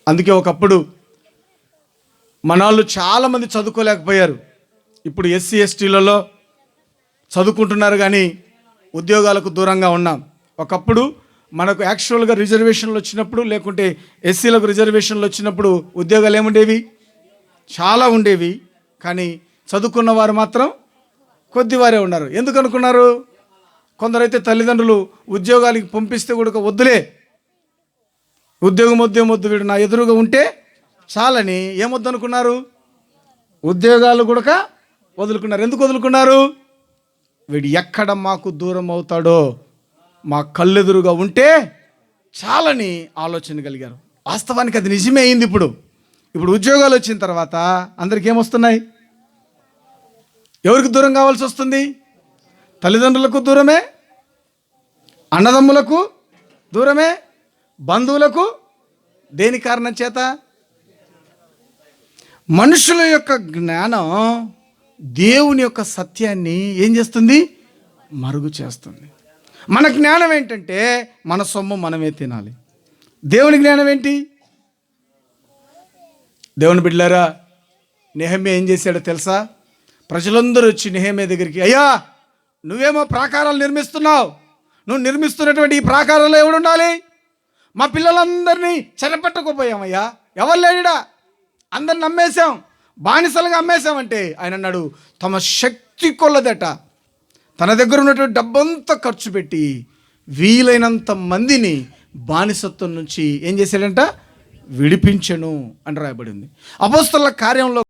అందుకే ఒకప్పుడు మనవాళ్ళు చాలామంది చదువుకోలేకపోయారు. ఇప్పుడు ఎస్సీ ఎస్టీలలో చదువుకుంటున్నారు, కానీ ఉద్యోగాలకు దూరంగా ఉన్నాం. ఒకప్పుడు మనకు యాక్చువల్గా రిజర్వేషన్లు వచ్చినప్పుడు, లేకుంటే ఎస్సీలకు రిజర్వేషన్లు వచ్చినప్పుడు ఉద్యోగాలు ఏముండేవి? చాలా ఉండేవి. కానీ చదువుకున్న వారు మాత్రం కొద్దివారే ఉన్నారు. ఎందుకు అనుకున్నారు? కొందరైతే తల్లిదండ్రులు ఉద్యోగాలకి పంపిస్తే కూడా వద్దులే, ఉద్యోగం వద్దు, వీడు నా ఎదురుగా ఉంటే చాలని ఏమొద్దు అనుకున్నారు? ఉద్యోగాలు కూడా వదులుకున్నారు. ఎందుకు వదులుకున్నారు? వీడు ఎక్కడ మాకు దూరం అవుతాడో, మా కళ్ళెదురుగా ఉంటే చాలని ఆలోచన కలిగారు. వాస్తవానికి అది నిజమే అయింది. ఇప్పుడు ఉద్యోగాలు వచ్చిన తర్వాత అందరికి ఏమొస్తున్నాయి? ఎవరికి దూరం కావాల్సి వస్తుంది? తల్లిదండ్రులకు దూరమే, అన్నదమ్ములకు దూరమే, బంధువులకు. దేని కారణం చేత? మనుషుల యొక్క జ్ఞానం దేవుని యొక్క సత్యాన్ని ఏం చేస్తుంది? మరుగు చేస్తుంది. మన జ్ఞానం ఏంటంటే, మన సొమ్ము మనమే తినాలి. దేవుని జ్ఞానం ఏంటి? దేవుని బిడ్డలారా, నెహెమ్యా ఏం చేశాడో తెలుసా? ప్రజలందరూ వచ్చి నెహెమ్యా దగ్గరికి, అయ్యా, నువ్వేమో ప్రాకారాలు నిర్మిస్తున్నావు, నువ్వు నిర్మిస్తున్నటువంటి ఈ ప్రాకారంలో ఎవడు ఉండాలి? మా పిల్లలందరినీ చెరపట్టుకుపోయామయ్యా, ఎవరు లేడా, అందరిని అమ్మేశాం, బానిసలుగా అమ్మేశామంటే ఆయన అన్నాడు, తమ శక్తి కొలదట తన దగ్గర ఉన్నటువంటి డబ్బంతా ఖర్చు పెట్టి వీలైనంత మందిని బానిసత్వం నుంచి ఏం చేశాడంట? విడిపించెను అని రాయబడింది. అపోస్తలుల కార్యంలో